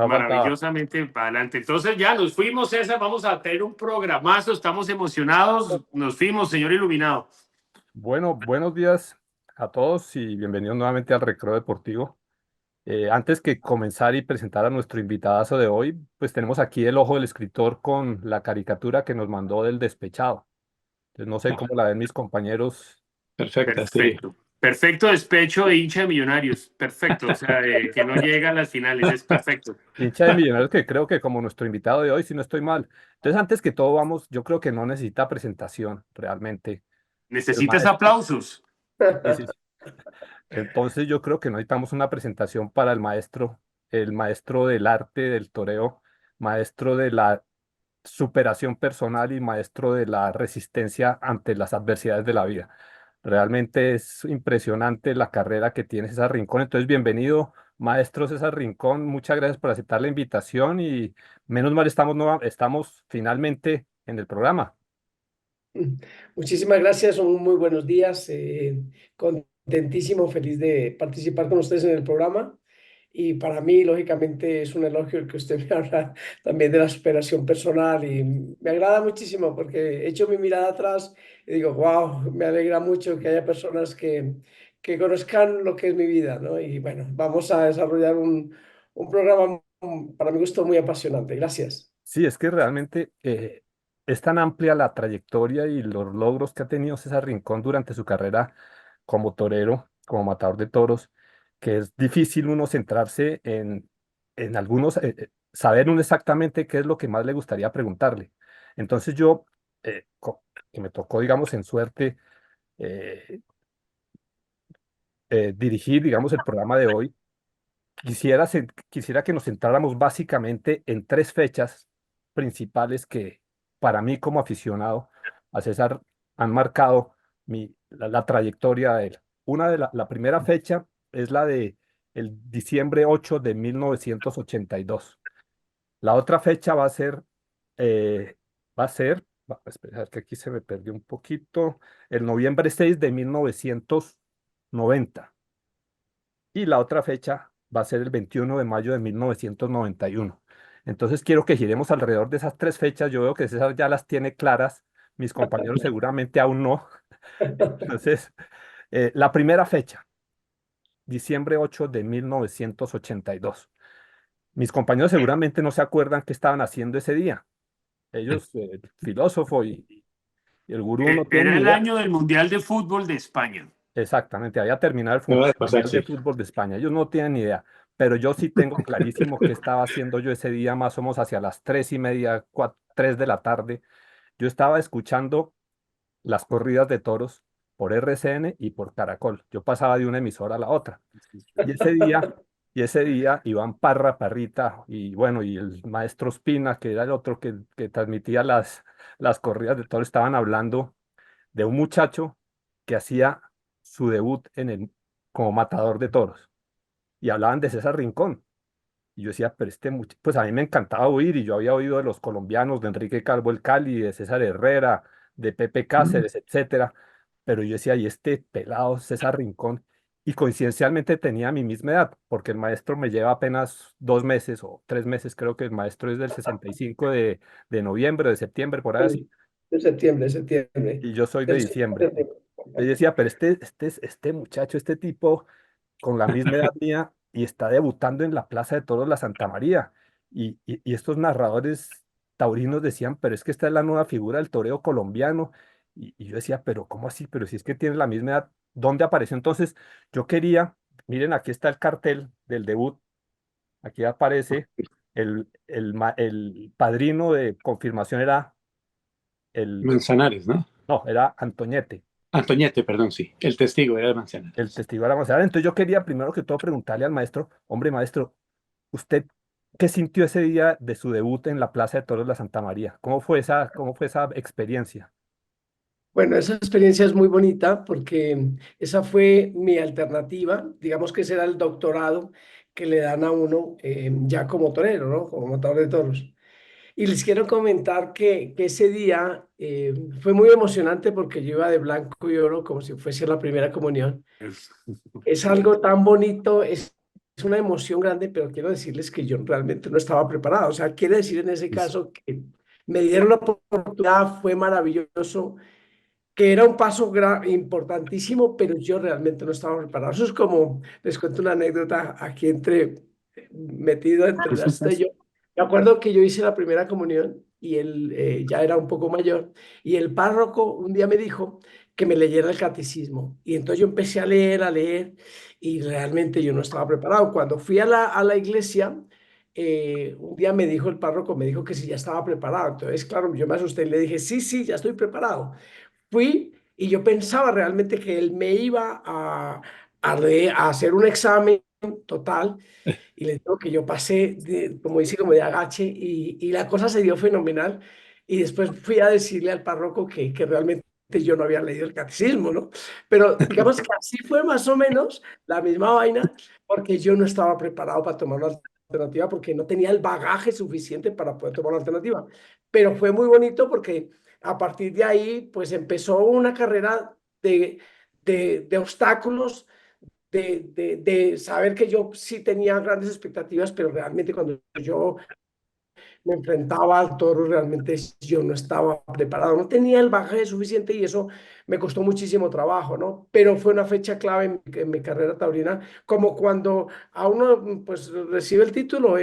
No faltaba. maravillosamente para adelante. Entonces ya nos fuimos, César, vamos a tener un programazo, estamos emocionados, nos fuimos, señor iluminado. Bueno, buenos días a todos y bienvenidos nuevamente al Recreo Deportivo. Antes que comenzar y presentar a nuestro invitadazo de hoy, pues tenemos aquí el ojo del escritor con la caricatura que nos mandó del despechado. Entonces no sé cómo la ven mis compañeros. Perfecta, sí. Perfecto. Perfecto despecho de hincha de Millonarios. Perfecto. O sea, que no llega a las finales. Es perfecto. Hincha de Millonarios que creo que como nuestro invitado de hoy, si no estoy mal. Entonces antes que todo vamos, yo creo que no necesita presentación realmente. El Necesitas maestro. aplausos. Sí, sí, sí. Entonces yo creo que necesitamos una presentación para el maestro del arte del toreo, maestro de la superación personal y maestro de la resistencia ante las adversidades de la vida. Realmente es impresionante la carrera que tiene César Rincón. Entonces, bienvenido, maestro César Rincón. Muchas gracias por aceptar la invitación y menos mal estamos finalmente en el programa. Muchísimas gracias, son muy buenos días. Contentísimo, feliz de participar con ustedes en el programa. Y para mí, lógicamente, es un elogio el que usted me habla también de la superación personal. Y me agrada muchísimo porque he hecho mi mirada atrás y digo, wow, me alegra mucho que haya personas que conozcan lo que es mi vida, ¿no? Y bueno, vamos a desarrollar un programa para mi gusto muy apasionante. Gracias. Sí, es que realmente es tan amplia la trayectoria y los logros que ha tenido César Rincón durante su carrera como torero, como matador de toros, que es difícil uno centrarse en algunos, saber uno exactamente qué es lo que más le gustaría preguntarle. Entonces yo, que me tocó, digamos, en suerte eh, dirigir, digamos, el programa de hoy. Quisiera que nos centráramos básicamente en tres fechas principales que para mí como aficionado a César han marcado la trayectoria de él. La primera fecha es la de el diciembre 8 de 1982. La otra fecha eh, espera, que aquí se me perdió un poquito, el noviembre 6 de 1990 y la otra fecha va a ser el 21 de mayo de 1991. Entonces quiero que giremos alrededor de esas tres fechas. Yo veo que César ya las tiene claras, mis compañeros seguramente aún no. Entonces, la primera fecha, diciembre 8 de 1982. Mis compañeros seguramente no se acuerdan qué estaban haciendo ese día. Ellos, el filósofo y el gurú no tienen Era ni el idea. año del Mundial de Fútbol de España. Exactamente, había terminado Me va a el pasar, Mundial de sí. Fútbol de España. Ellos no tienen ni idea, pero yo sí tengo clarísimo qué estaba haciendo yo ese día, más o menos hacia las 3:30, 3 de la tarde. Yo estaba escuchando las corridas de toros por RCN y por Caracol. Yo pasaba de una emisora a la otra. Y ese día, Iván Parrita, y bueno, y el maestro Espina, que era el otro que transmitía las corridas de toros, estaban hablando de un muchacho que hacía su debut como matador de toros y hablaban de César Rincón. Y yo decía, pero pues a mí me encantaba oír y yo había oído de los colombianos, de Enrique Calvo el Cali, de César Herrera, de Pepe Cáceres, etcétera. Pero yo decía, y este pelado César Rincón, y coincidencialmente tenía mi misma edad, porque el maestro me lleva apenas 2 meses o 3 meses, creo que el maestro es del 65 de noviembre, de septiembre, por ahí así, De septiembre. y yo soy de Del 6 de diciembre. septiembre. Yo decía, pero este muchacho, este tipo con la misma edad mía y está debutando en la Plaza de Toros La Santa María. Y estos narradores taurinos decían, pero es que esta es la nueva figura del toreo colombiano. Y yo decía, pero ¿cómo así? Pero si es que tiene la misma edad, ¿dónde apareció? Entonces, yo quería, miren, aquí está el cartel del debut, aquí aparece, el padrino de confirmación era el, Manzanares, ¿no? no, era Antoñete. Antoñete, perdón, sí. El testigo era de El Manzanares. testigo de la González. Entonces yo quería primero que todo preguntarle al maestro, hombre maestro, ¿usted qué sintió ese día de su debut en la Plaza de Toros de la Santa María? Cómo fue esa experiencia? Bueno, esa experiencia es muy bonita porque esa fue mi alternativa. Digamos que ese era el doctorado que le dan a uno ya como torero, ¿no? Como matador de toros. Y les quiero comentar que ese día fue muy emocionante porque yo iba de blanco y oro como si fuese la primera comunión. Es algo tan bonito, una emoción grande, pero quiero decirles que yo realmente no estaba preparado. O sea, quiere decir en ese caso que me dieron la oportunidad, fue maravilloso, que era un paso importantísimo, pero yo realmente no estaba preparado. Eso es como, les cuento una anécdota aquí metido entre la y yo. Me acuerdo que yo hice la primera comunión y él ya era un poco mayor, y el párroco un día me dijo que me leyera el catecismo. Y entonces yo empecé a leer, y realmente yo no estaba preparado. Cuando fui a la iglesia, un día me dijo el párroco, me dijo que si ya estaba preparado. Entonces, claro, yo me asusté y le dije, sí, sí, ya estoy preparado. Fui y yo pensaba realmente que él me iba a hacer un examen total, y le digo que yo pasé, como dice, como de agache, y la cosa se dio fenomenal. Y después fui a decirle al párroco que realmente yo no había leído el catecismo, ¿no? Pero digamos que así fue más o menos la misma vaina, porque yo no estaba preparado para tomar una alternativa, porque no tenía el bagaje suficiente para poder tomar una alternativa. Pero fue muy bonito porque a partir de ahí, pues empezó una carrera de obstáculos, de saber que yo sí tenía grandes expectativas, pero realmente cuando yo me enfrentaba al toro, realmente yo no estaba preparado, no tenía el bagaje suficiente, y eso me costó muchísimo trabajo, ¿no? Pero fue una fecha clave en mi carrera taurina, como cuando a uno pues recibe el título,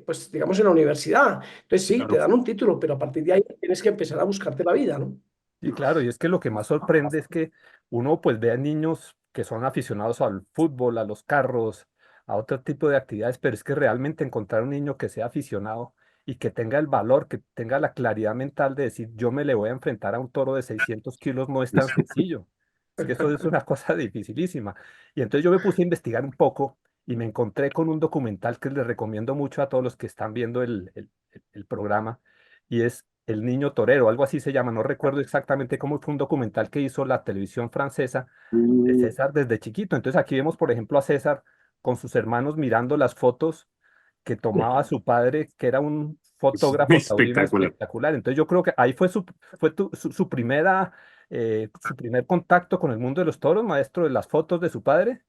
pues digamos en la universidad. Entonces sí, te Claro. dan un título, pero a partir de ahí tienes que empezar a buscarte la vida, ¿no? Y claro, y es que lo que más sorprende es que uno pues ve a niños que son aficionados al fútbol, a los carros, a otro tipo de actividades, pero es que realmente encontrar un niño que sea aficionado y que tenga el valor, que tenga la claridad mental de decir, yo me le voy a enfrentar a un toro de 600 kilos, no es tan sencillo. Es que eso es una cosa dificilísima. Y entonces yo me puse a investigar un poco y me encontré con un documental que les recomiendo mucho a todos los que están viendo el programa, y es El Niño Torero, algo así se llama, no recuerdo exactamente cómo, fue un documental que hizo la televisión francesa de Mm, César desde chiquito. Entonces aquí vemos, por ejemplo, a César con sus hermanos mirando las fotos que tomaba su padre, que era un fotógrafo taurino Espectacular. espectacular. Entonces yo creo que ahí fue su primera, su primer contacto con el mundo de los toros, maestro, de las fotos de su padre.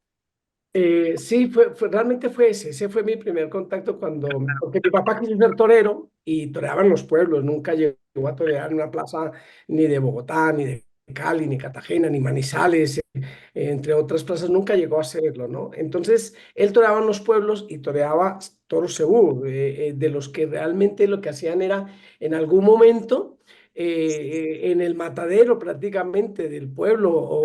Sí, realmente ese fue mi primer contacto porque mi papá quiso ser torero y toreaba en los pueblos, nunca llegó a torear en una plaza ni de Bogotá, ni de Cali, ni Cartagena, ni Manizales, entre otras plazas, nunca llegó a hacerlo, ¿no? Entonces, él toreaba en los pueblos y toreaba toros cebú, de los que realmente lo que hacían era, en algún momento, en el matadero prácticamente del pueblo,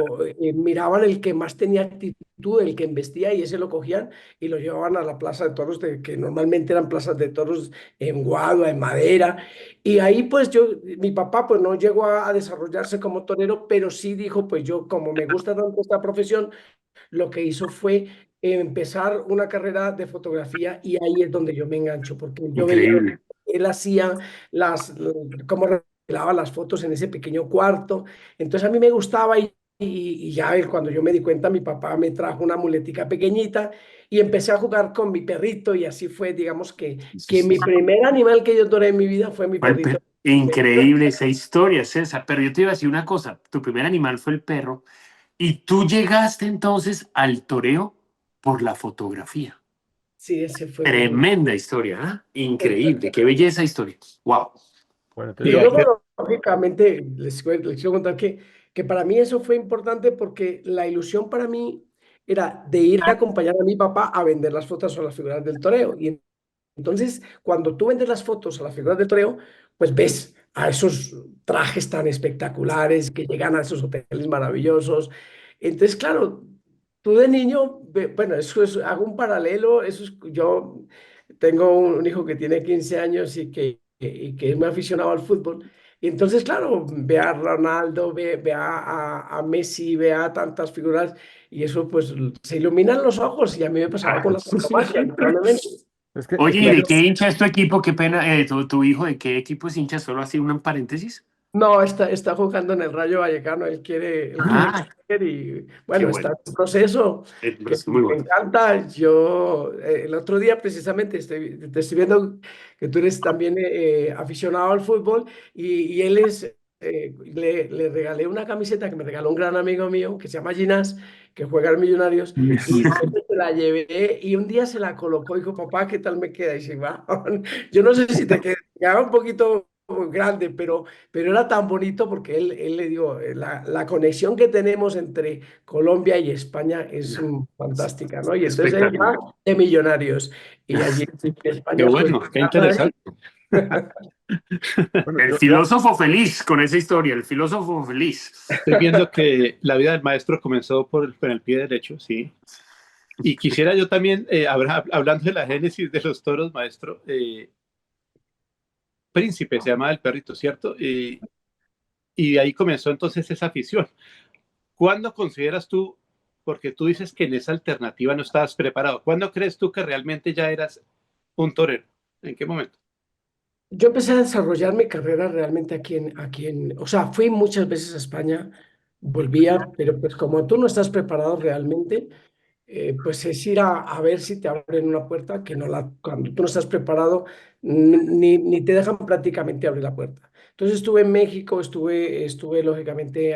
miraban el que más tenía actitud, el que embestía, y ese lo cogían y lo llevaban a la plaza de toros, que normalmente eran plazas de toros en guadua, en madera. Y ahí pues mi papá pues no llegó a desarrollarse como torero, pero sí dijo, pues yo como me gusta tanto esta profesión, lo que hizo fue empezar una carrera de fotografía, y ahí es donde yo me engancho, porque yo veía, Increíble. él hacía cómo revelaba las fotos en ese pequeño cuarto. Entonces a mí me gustaba, y ya cuando yo me di cuenta, mi papá me trajo una muletica pequeñita y empecé a jugar con mi perrito, y así fue, digamos que mi primer animal que yo toré en mi vida fue mi perrito. Increíble esa historia, César. Pero yo te iba a decir una cosa. Tu primer animal fue el perro y tú llegaste entonces al toreo por la fotografía. Sí, ese fue mi... Tremenda historia, ¿ah? Increíble. Qué belleza historia. Wow. Bueno, entonces Y sí, yo, luego, lógicamente, les quiero contar que para mí eso fue importante, porque la ilusión para mí era de ir a acompañar a mi papá a vender las fotos o las figuras del toreo. Y entonces, cuando tú vendes las fotos a las figuras del toreo, pues ves a esos trajes tan espectaculares que llegan a esos hoteles maravillosos. Entonces, claro, tú de niño, bueno, hago un paralelo, yo tengo un hijo que tiene 15 años y que es muy aficionado al fútbol. Y entonces, claro, ve a Ronaldo, ve a Messi, ve a tantas figuras, y eso pues se iluminan los ojos, y a mí me pasaba con la tauromaquia, lamentablemente. es Oye, que ¿y hay, de qué hincha es tu equipo? Qué pena, tu hijo, ¿de qué equipo es hincha? Solo así un paréntesis. No, está jugando en el Rayo Vallecano, él quiere Ah, crecer, y qué bueno, está en bueno. un proceso que Muy me bueno. encanta. El otro día precisamente te estoy viendo que tú eres también aficionado al fútbol, y él es le regalé una camiseta que me regaló un gran amigo mío que se llama Ginás, que juega en Millonarios, y entonces se la llevé y un día se la colocó y dijo, papá, ¿qué tal me queda? Y dice, "Va". Yo no sé si te quedaba un poquito grande, pero era tan bonito porque él le dio la conexión que tenemos entre Colombia y España es fantástica, ¿no? Y entonces él va Espectacular. de Millonarios y allí en Qué España juega. bueno, qué interesante. Bueno, El filósofo feliz con esa historia, el filósofo feliz. Estoy viendo que la vida del maestro comenzó por el pie derecho, sí. Y quisiera yo también, hablando de la génesis de los toros, maestro, Príncipe se llama el perrito, ¿cierto? Y de ahí comenzó entonces esa afición. ¿Cuándo consideras tú, porque tú dices que en esa alternativa no estabas preparado, ¿cuándo crees tú que realmente ya eras un torero? ¿En qué momento? Yo empecé a desarrollar mi carrera realmente o sea, fui muchas veces a España, volvía, pero pues como tú no estás preparado realmente, pues es ir a ver si te abren una puerta que cuando tú no estás preparado, ni te dejan prácticamente abrir la puerta. Entonces estuve en México, estuve lógicamente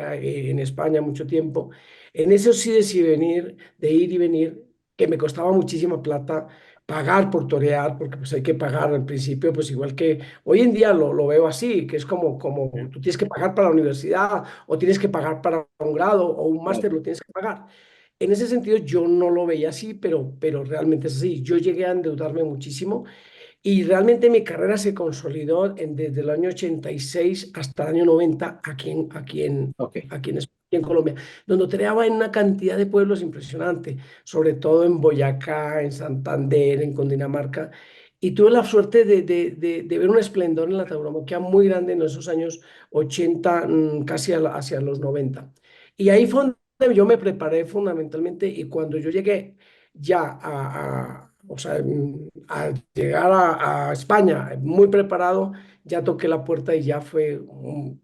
en España mucho tiempo. En eso sí decidí venir, de ir y venir, que me costaba muchísima plata pagar por torear, porque pues hay que pagar al principio, pues igual que hoy en día lo veo así, que es como tú tienes que pagar para la universidad o tienes que pagar para un grado o un Claro. máster, lo tienes que pagar. En ese sentido yo no lo veía así, pero realmente es así. Yo llegué a endeudarme muchísimo y realmente mi carrera se consolidó desde el año 86 hasta el año 90 Ok. aquí en Colombia, donde toreaba en una cantidad de pueblos impresionante, sobre todo en Boyacá, en Santander, en Cundinamarca. Y tuve la suerte de ver un esplendor en la tauromaquia muy grande en esos años 80, casi hacia los 90. Y ahí fue donde yo me preparé fundamentalmente y cuando yo llegué ya o sea, a llegar a España muy preparado, ya toqué la puerta y ya fue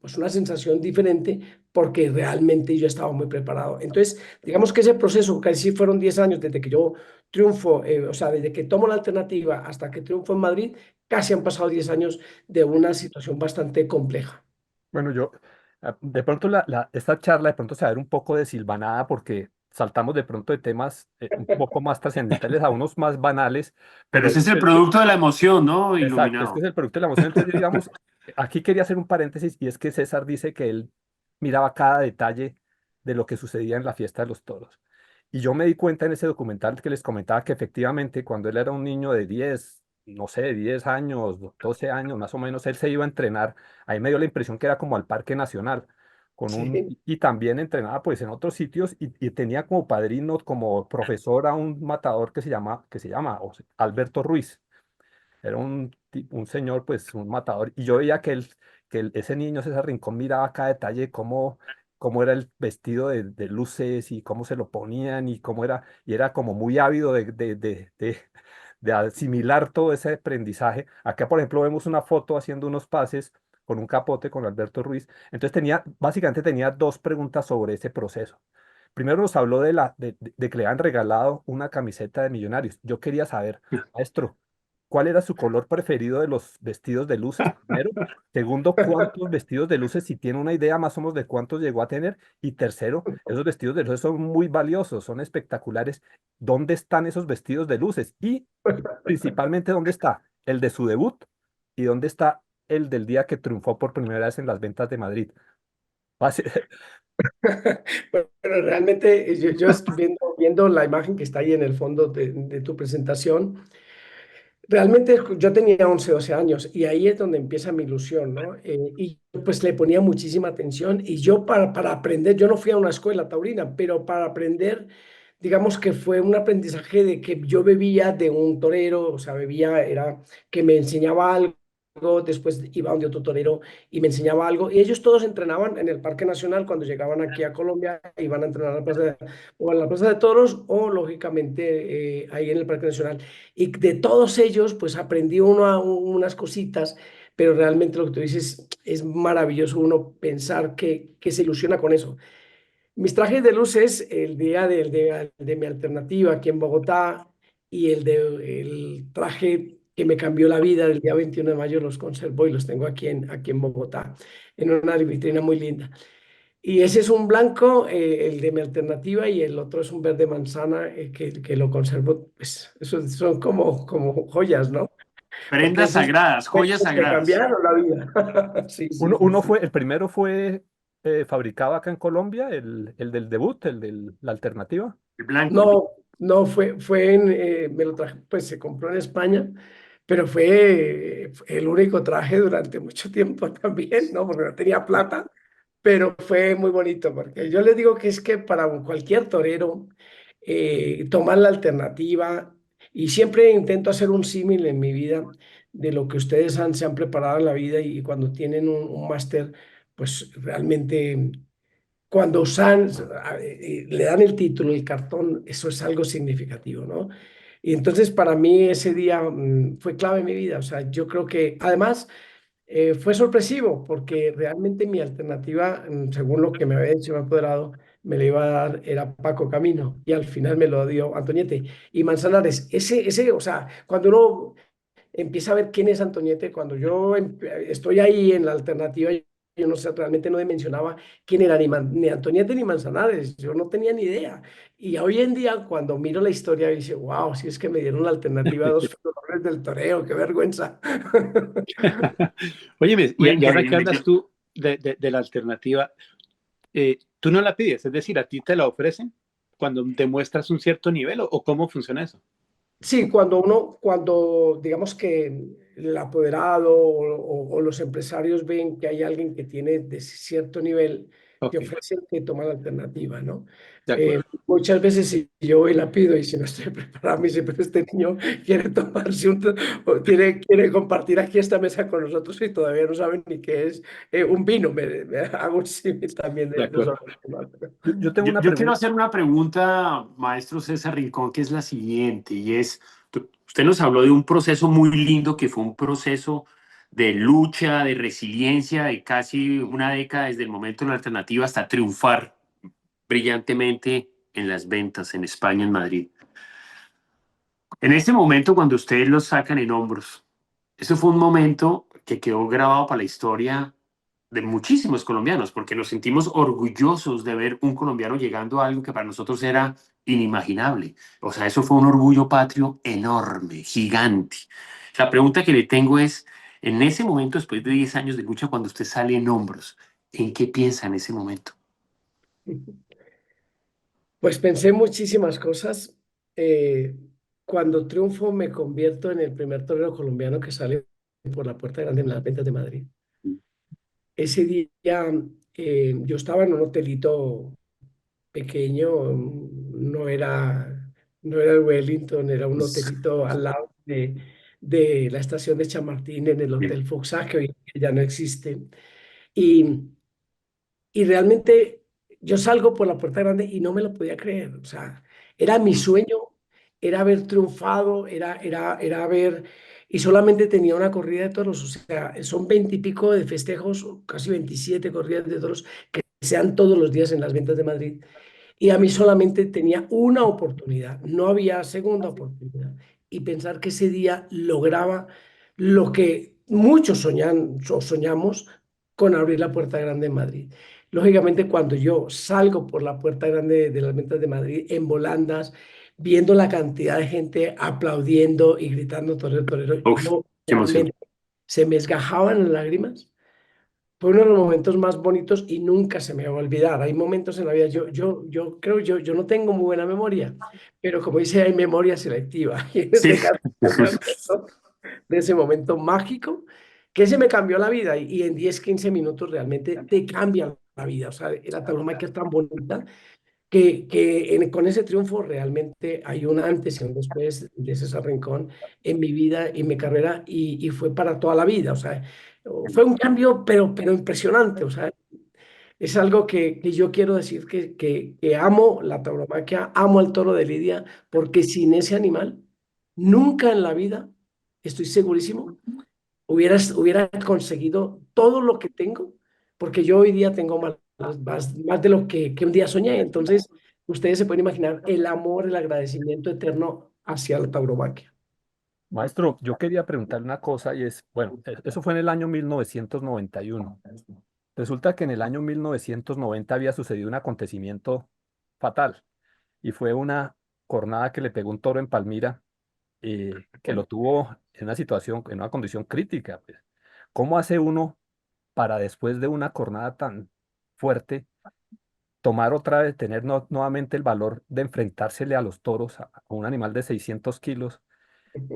pues una sensación diferente porque realmente yo estaba muy preparado. Entonces, digamos que ese proceso, casi fueron 10 años desde que yo triunfo, o sea, desde que tomo la alternativa hasta que triunfo en Madrid, casi han pasado 10 años de una situación bastante compleja. Bueno, de pronto esta charla de pronto se va a ver un poco desilvanada porque saltamos de pronto de temas un poco más trascendentales a unos más banales, Pero pero ese es el producto de la emoción, ¿no? exacto, es que Iluminado. es el producto de la emoción. Entonces, digamos, aquí quería hacer un paréntesis y es que César dice que él miraba cada detalle de lo que sucedía en la fiesta de los toros. Y yo me di cuenta en ese documental que les comentaba que efectivamente cuando él era un niño de 10 no sé, 10 años, 12 años más o menos, él se iba a entrenar. Ahí me dio la impresión que era como al Parque Nacional. Sí. Y también entrenaba pues en otros sitios y tenía como padrino, como profesor a un matador que se llama Alberto Ruiz. Era un señor, pues, un matador. Y yo veía ese niño, César Rincón, miraba cada detalle, cómo era el vestido de luces y cómo se lo ponían y cómo era, y era como muy ávido de asimilar todo ese aprendizaje. Acá, por ejemplo, vemos una foto haciendo unos pases con un capote con Alberto Ruiz. Entonces básicamente tenía dos preguntas sobre ese proceso. Primero nos habló de que le han regalado una camiseta de Millonarios. Yo quería saber, maestro, ¿cuál era su color preferido de los vestidos de luces? Primero. Segundo, ¿cuántos vestidos de luces? Si tiene una idea más o menos de cuántos llegó a tener. Y tercero, esos vestidos de luces son muy valiosos, son espectaculares. ¿Dónde están esos vestidos de luces? Y principalmente, ¿dónde está el de su debut? ¿Y dónde está el del día que triunfó por primera vez en las ventas de Madrid? Basi- Pero realmente yo estoy viendo la imagen que está ahí en el fondo de tu presentación. Realmente yo tenía 11 12 años y ahí es donde empieza mi ilusión, ¿no? Y pues le ponía muchísima atención y yo para aprender, yo no fui a una escuela taurina, pero para aprender, digamos que fue un aprendizaje de que yo bebía de un torero, o sea, era que me enseñaba algo, después iba donde otro torero y me enseñaba algo y ellos todos entrenaban en el Parque Nacional cuando llegaban aquí a Colombia, iban a entrenar a la o a la Plaza de Toros o lógicamente ahí en el Parque Nacional. Y de todos ellos, pues aprendí unas cositas, pero realmente lo que tú dices es maravilloso uno pensar que se ilusiona con eso. Mis trajes de luces, el día de mi alternativa aquí en Bogotá y el traje que me cambió la vida. El día 21 de mayo los conservo y los tengo aquí en Bogotá, en una vitrina muy linda. Y ese es un blanco, el de mi alternativa, y el otro es un verde manzana, que lo conservo. Pues, esos son como joyas, ¿no? Porque Prendas esos sagradas, joyas momentos me sagradas. cambiaron la vida. Sí, sí, Uno, sí, uno sí. fue, el primero fue fabricado acá en Colombia, el del debut, el de la alternativa. El blanco. No, no, fue me lo traje, pues se compró en España, pero fue el único traje durante mucho tiempo también, ¿no? Porque no tenía plata, pero fue muy bonito, porque yo les digo que es que para cualquier torero, tomar la alternativa, y siempre intento hacer un símil en mi vida de lo que ustedes se han preparado en la vida, y cuando tienen un máster, pues realmente cuando le dan el título, el cartón, eso es algo significativo, ¿no? Y entonces para mí ese día fue clave en mi vida. O sea, yo creo que además fue sorpresivo porque realmente mi alternativa, según lo que me había dicho mi apoderado, me le iba a dar, era Paco Camino, y al final me lo dio Antoñete. Y Manzanares, o sea, cuando uno empieza a ver quién es Antoñete. Cuando yo estoy ahí en la alternativa, yo no sé, realmente no dimensionaba quién era ni Antoñete ni Manzanares, yo no tenía ni idea. Y hoy en día, cuando miro la historia, dice, wow, si es que me dieron la alternativa a dos fundadores del toreo, qué vergüenza. Óyeme, Muy y ahora que increíble. hablas tú de la alternativa, tú no la pides, es decir, a ti te la ofrecen cuando demuestras un cierto nivel o cómo funciona eso. Sí, cuando digamos que el apoderado o los empresarios ven que hay alguien que tiene de cierto nivel, te Ok, ofrecen que toma la alternativa, ¿no? de acuerdo. Muchas veces si yo voy y la pido y si no estoy preparado, me dice, pero este niño quiere tomarse o quiere compartir aquí esta mesa con nosotros y todavía no saben ni qué es un vino. Me hago un símil también De de eso. acuerdo. Yo tengo una Yo quiero pregunta. hacer una pregunta, maestro César Rincón, que es la siguiente, y es, usted nos habló de un proceso muy lindo que fue un proceso de lucha, de resiliencia, de casi una década desde el momento de la alternativa hasta triunfar brillantemente en las ventas en España, en Madrid. En este momento, cuando ustedes los sacan en hombros, eso fue un momento que quedó grabado para la historia de muchísimos colombianos, porque nos sentimos orgullosos de ver un colombiano llegando a algo que para nosotros era inimaginable. O sea, eso fue un orgullo patrio enorme, gigante. La pregunta que le tengo es, en ese momento, después de 10 años de lucha, cuando usted sale en hombros, ¿en qué piensa en ese momento? Pues pensé muchísimas cosas. Eh, Cuando triunfo me convierto en el primer torero colombiano que sale por la puerta grande en las ventas de Madrid. Ese día yo estaba en un hotelito pequeño, no era el Wellington, era un hotelito al lado de la estación de Chamartín, en el Hotel Foxá, que hoy en día ya no existe. Y y realmente yo salgo por la puerta grande y no me lo podía creer. O sea, era mi sueño, era haber triunfado, era haber... Y solamente tenía una corrida de toros. O sea, son 20 y pico de festejos, casi 27 corridas de toros, que sean todos los días en las ventas de Madrid. Y a mí solamente tenía una oportunidad, no había segunda oportunidad. Y pensar que ese día lograba lo que muchos soñan o soñamos con abrir la puerta grande en Madrid. Lógicamente, cuando yo salgo por la puerta grande de las ventas de Madrid en volandas, viendo la cantidad de gente aplaudiendo y gritando torero, torero, Uf, yo qué emoción. realmente se me esgajaban las lágrimas. Fue uno de los momentos más bonitos y nunca se me va a olvidar. Hay momentos en la vida, yo creo, yo no tengo muy buena memoria, pero como dice, hay memoria selectiva. Y en Sí. este caso, me acuerdo de ese momento mágico que se me cambió la vida, y en 10 15 minutos realmente te cambia la vida. O sea, la tauromaquia es tan bonita con ese triunfo realmente hay un antes y un después de César Rincón en mi vida y mi carrera, y fue para toda la vida. O sea, fue un cambio, pero impresionante. O sea, es algo que yo quiero decir que amo la tauromaquia, amo al toro de Lidia, porque sin ese animal, nunca en la vida, estoy segurísimo, hubiera conseguido todo lo que tengo, porque yo hoy día tengo más de lo que un día soñé. Entonces, ustedes se pueden imaginar el amor, el agradecimiento eterno hacia la tauromaquia. Maestro, yo quería preguntarle una cosa y es, bueno, eso fue en el año 1991. Resulta que en el año 1990 había sucedido un acontecimiento fatal y fue una cornada que le pegó un toro en Palmira, que lo tuvo en una situación, en una condición crítica, pues. ¿Cómo hace uno para después de una cornada tan fuerte tomar otra vez, tener nuevamente el valor de enfrentársele a los toros, a un animal de 600 kilos?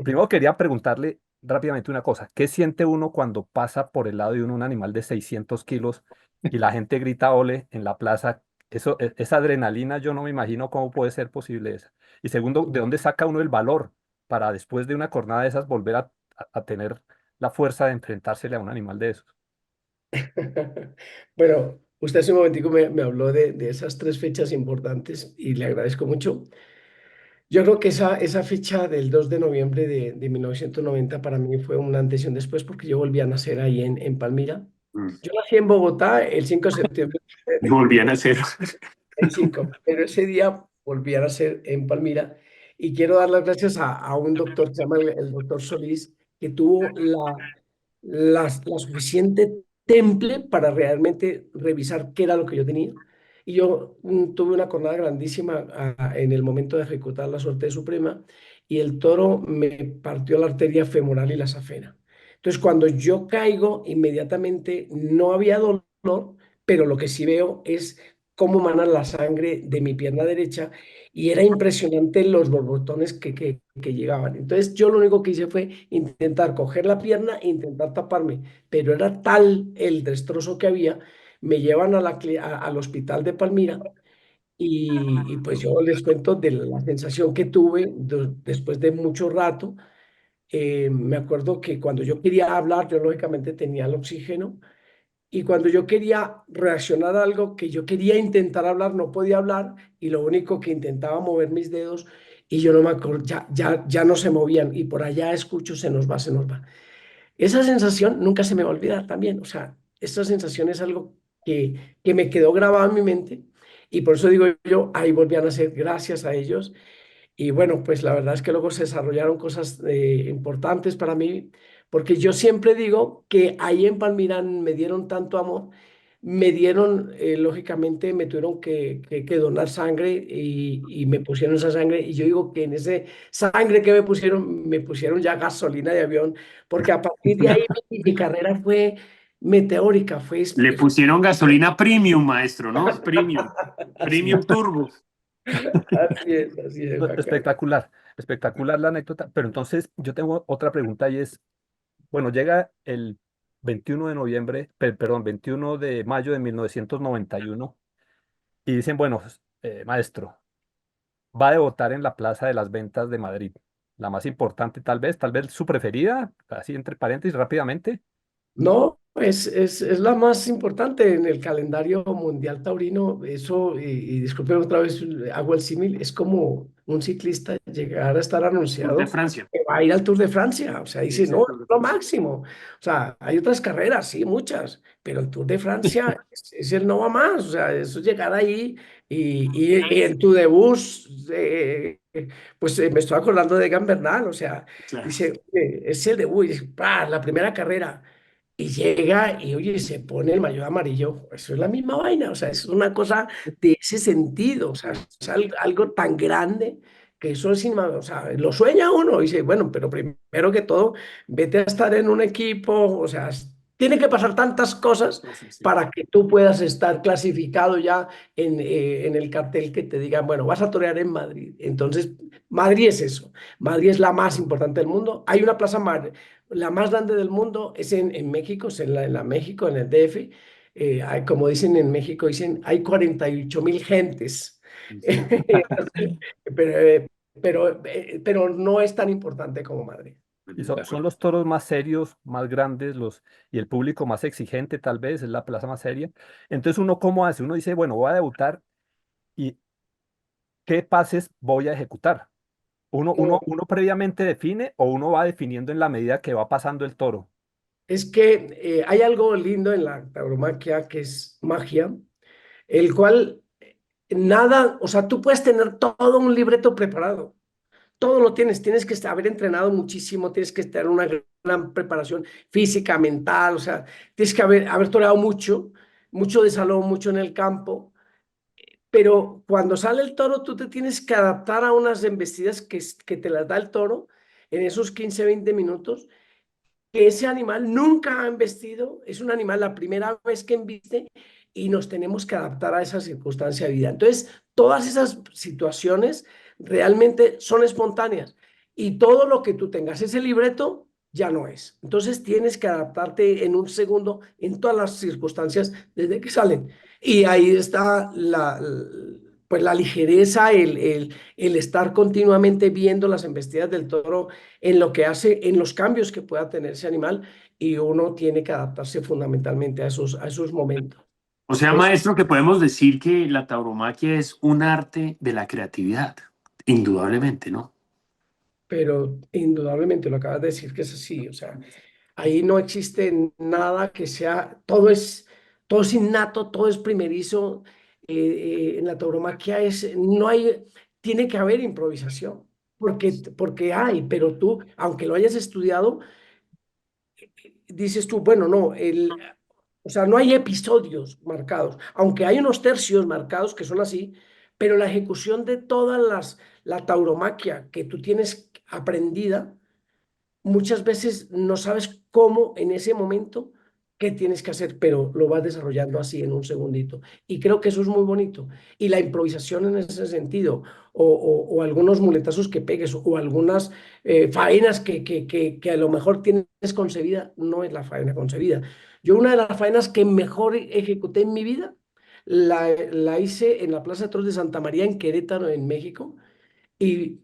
Primero quería preguntarle rápidamente una cosa. ¿Qué siente uno cuando pasa por el lado de un animal de 600 kilos y la gente grita ole en la plaza? Eso, esa adrenalina, yo no me imagino cómo puede ser posible esa. Y segundo, ¿de dónde saca uno el valor para después de una jornada de esas volver a tener la fuerza de enfrentársele a un animal de esos? Bueno, usted hace un momentico me habló de esas tres fechas importantes y le agradezco mucho. Yo creo que esa fecha del 2 de noviembre de 1990 para mí fue un antes y un después porque yo volví a nacer ahí en Palmira. Mm. Yo nací en Bogotá el 5 de septiembre Volvían a hacer. el 5, pero ese día volví a nacer en Palmira y quiero dar las gracias a un doctor que se llama el doctor Solís, que tuvo la suficiente temple para realmente revisar qué era lo que yo tenía. Y yo tuve una cornada grandísima en el momento de ejecutar la suerte suprema y el toro me partió la arteria femoral y la safena. Entonces, cuando yo caigo, inmediatamente no había dolor, pero lo que sí veo es cómo mana la sangre de mi pierna derecha y era impresionante los borbotones que llegaban. Entonces yo lo único que hice fue intentar coger la pierna e intentar taparme, pero era tal el destrozo que había, me llevan al hospital de Palmira y pues yo les cuento de la sensación que tuve después de mucho rato. Me acuerdo que cuando yo quería hablar, yo lógicamente tenía el oxígeno y cuando yo quería reaccionar a algo que yo quería intentar hablar, no podía hablar y lo único que intentaba mover mis dedos y yo no me acuerdo, ya no se movían y por allá escucho, se nos va, se nos va. Esa sensación nunca se me va a olvidar también, o sea, esa sensación es algo que me quedó grabado en mi mente y por eso digo yo, ahí volví a nacer gracias a ellos y bueno, pues la verdad es que luego se desarrollaron cosas importantes para mí, porque yo siempre digo que ahí en Palmirán me dieron tanto amor, me dieron, lógicamente, me tuvieron que donar sangre y me pusieron esa sangre. Y yo digo que en ese sangre que me pusieron ya gasolina de avión, porque a partir de ahí mi carrera fue meteórica, fue, Le pusieron gasolina premium, maestro, ¿no? Premium. así Premium es, turbo. así es, No, Juan Carlos. espectacular, espectacular la anécdota. Pero entonces yo tengo otra pregunta y es, bueno, llega el 21 de noviembre, perdón, 21 de mayo de 1991 y dicen, bueno, maestro, va a debutar en la Plaza de las Ventas de Madrid, la más importante tal vez su preferida, así entre paréntesis rápidamente. No, es la más importante en el calendario mundial taurino. Eso, y disculpen otra vez, hago el símil, es como un ciclista llegar a estar Tour de anunciado Francia. que va a ir al Tour de Francia. O sea, dice, Es el no, Tour es de lo Francia. máximo. O sea, hay otras carreras, sí, muchas, pero el Tour de Francia es el no va más. O sea, eso es llegar ahí y en tu debut, pues me estoy acordando de Egan Bernal. O sea, Claro. dice, "Oye, es el debut, y dice, "Pa, la primera carrera. Y llega y oye, se pone el maillot amarillo. Eso es la misma vaina, o sea, es una cosa de ese sentido, o sea, es algo tan grande que eso es, o sea, lo sueña uno y dice, bueno, pero primero que todo, vete a estar en un equipo, o sea, tiene que pasar tantas cosas Sí. para que tú puedas estar clasificado ya en el cartel que te digan, bueno, vas a torear en Madrid. Entonces, Madrid es eso, Madrid es la más importante del mundo. Hay una plaza la más grande del mundo es en México, es en la México, en el DF. Como dicen en México, dicen, hay 48.000 gentes. Pero, pero no es tan importante como Madrid. Y De son acuerdo. los toros más serios, más grandes, y el público más exigente, tal vez, es la plaza más seria. Entonces, ¿uno cómo hace? Uno dice, bueno, voy a debutar y ¿qué pases voy a ejecutar? ¿Uno previamente define o uno va definiendo en la medida que va pasando el toro? Es que hay algo lindo en la tauromaquia que es magia, el cual nada, o sea, tú puedes tener todo un libreto preparado. todo lo tienes que haber entrenado muchísimo, tienes que tener una gran preparación física, mental, o sea, tienes que haber toreado mucho, mucho de salón, mucho en el campo, pero cuando sale el toro, tú te tienes que adaptar a unas embestidas que te las da el toro en esos 15, 20 minutos, que ese animal nunca ha embestido, es un animal la primera vez que embiste y nos tenemos que adaptar a esa circunstancia de vida. Entonces, todas esas situaciones realmente son espontáneas y todo lo que tú tengas, ese libreto ya no es. Entonces, tienes que adaptarte en un segundo en todas las circunstancias desde que salen. Y ahí está pues la ligereza, el estar continuamente viendo las embestidas del toro en lo que hace, en los cambios que pueda tener ese animal y uno tiene que adaptarse fundamentalmente a esos momentos. O sea, Es, maestro, que podemos decir que la tauromaquia es un arte de la creatividad, indudablemente, ¿no? pero indudablemente lo acabas de decir que es así, o sea, ahí no existe nada que sea, todo es innato, todo es primerizo, en la tauromaquia no hay, tiene que haber improvisación, porque hay, pero tú, aunque lo hayas estudiado, dices tú, bueno, no, o sea, no hay episodios marcados, aunque hay unos tercios marcados que son así, pero la ejecución de la tauromaquia que tú tienes aprendida, muchas veces no sabes cómo en ese momento qué tienes que hacer, pero lo vas desarrollando así en un segundito. Y creo que eso es muy bonito. Y la improvisación en ese sentido, o algunos muletazos que pegues, o algunas faenas que a lo mejor tienes concebida, no es la faena concebida. Yo una de las faenas que mejor ejecuté en mi vida, la hice en la Plaza de Toros de Santa María en Querétaro, en México y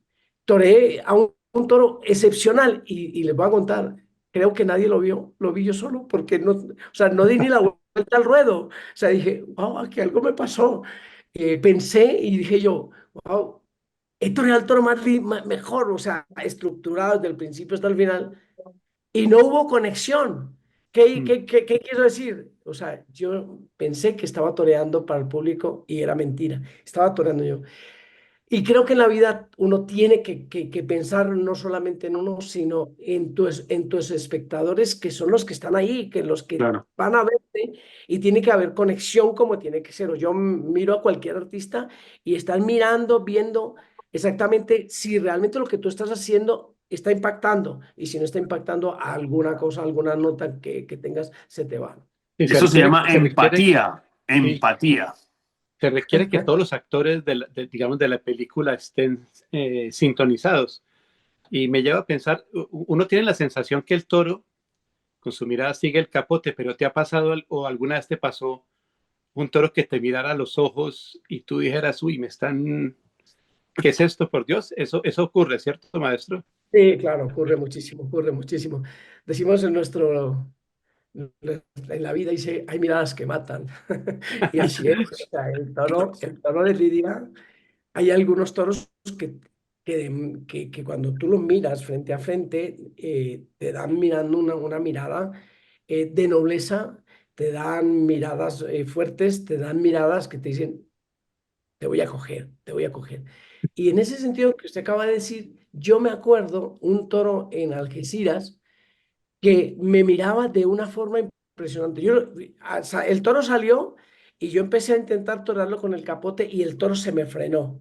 toreé a un toro excepcional y les voy a contar, creo que nadie lo vio, lo vi yo solo porque no, o sea, no di ni la vuelta al ruedo, o sea, dije, wow, que algo me pasó. Pensé y dije yo, wow, he toreado el toro mejor, o sea, estructurado desde el principio hasta el final y no hubo conexión. Mm. Qué quiero decir? O sea, yo pensé que estaba toreando para el público y era mentira, estaba toreando yo. Y creo que en la vida uno tiene que pensar no solamente en uno, sino en tus espectadores, que son los que están ahí, que los que Claro. van a verte, y tiene que haber conexión como tiene que ser. O yo miro a cualquier artista y están mirando, viendo exactamente si realmente lo que tú estás haciendo está impactando, y si no está impactando, alguna cosa, alguna nota que tengas, se te va. Y Eso se llama se requiere, empatía, sí, empatía. se requiere que todos los actores digamos, de la película estén sintonizados. Y me lleva a pensar, uno tiene la sensación que el toro con su mirada sigue el capote, pero ¿te ha pasado o alguna vez te pasó un toro que te mirara a los ojos y tú dijeras, uy, ¿qué es esto, por Dios? Eso ocurre, ¿cierto, maestro? Sí, claro, ocurre muchísimo, ocurre muchísimo. Decimos en la vida dice, hay miradas que matan. Y así es. O sea, el toro de Lidia, hay algunos toros que cuando tú los miras frente a frente, te dan mirando una mirada de nobleza, te dan miradas fuertes, te dan miradas que te dicen, te voy a coger, te voy a coger. Y en ese sentido que usted acaba de decir, yo me acuerdo un toro en Algeciras que me miraba de una forma impresionante. El toro salió y yo empecé a intentar torarlo con el capote y el toro se me frenó.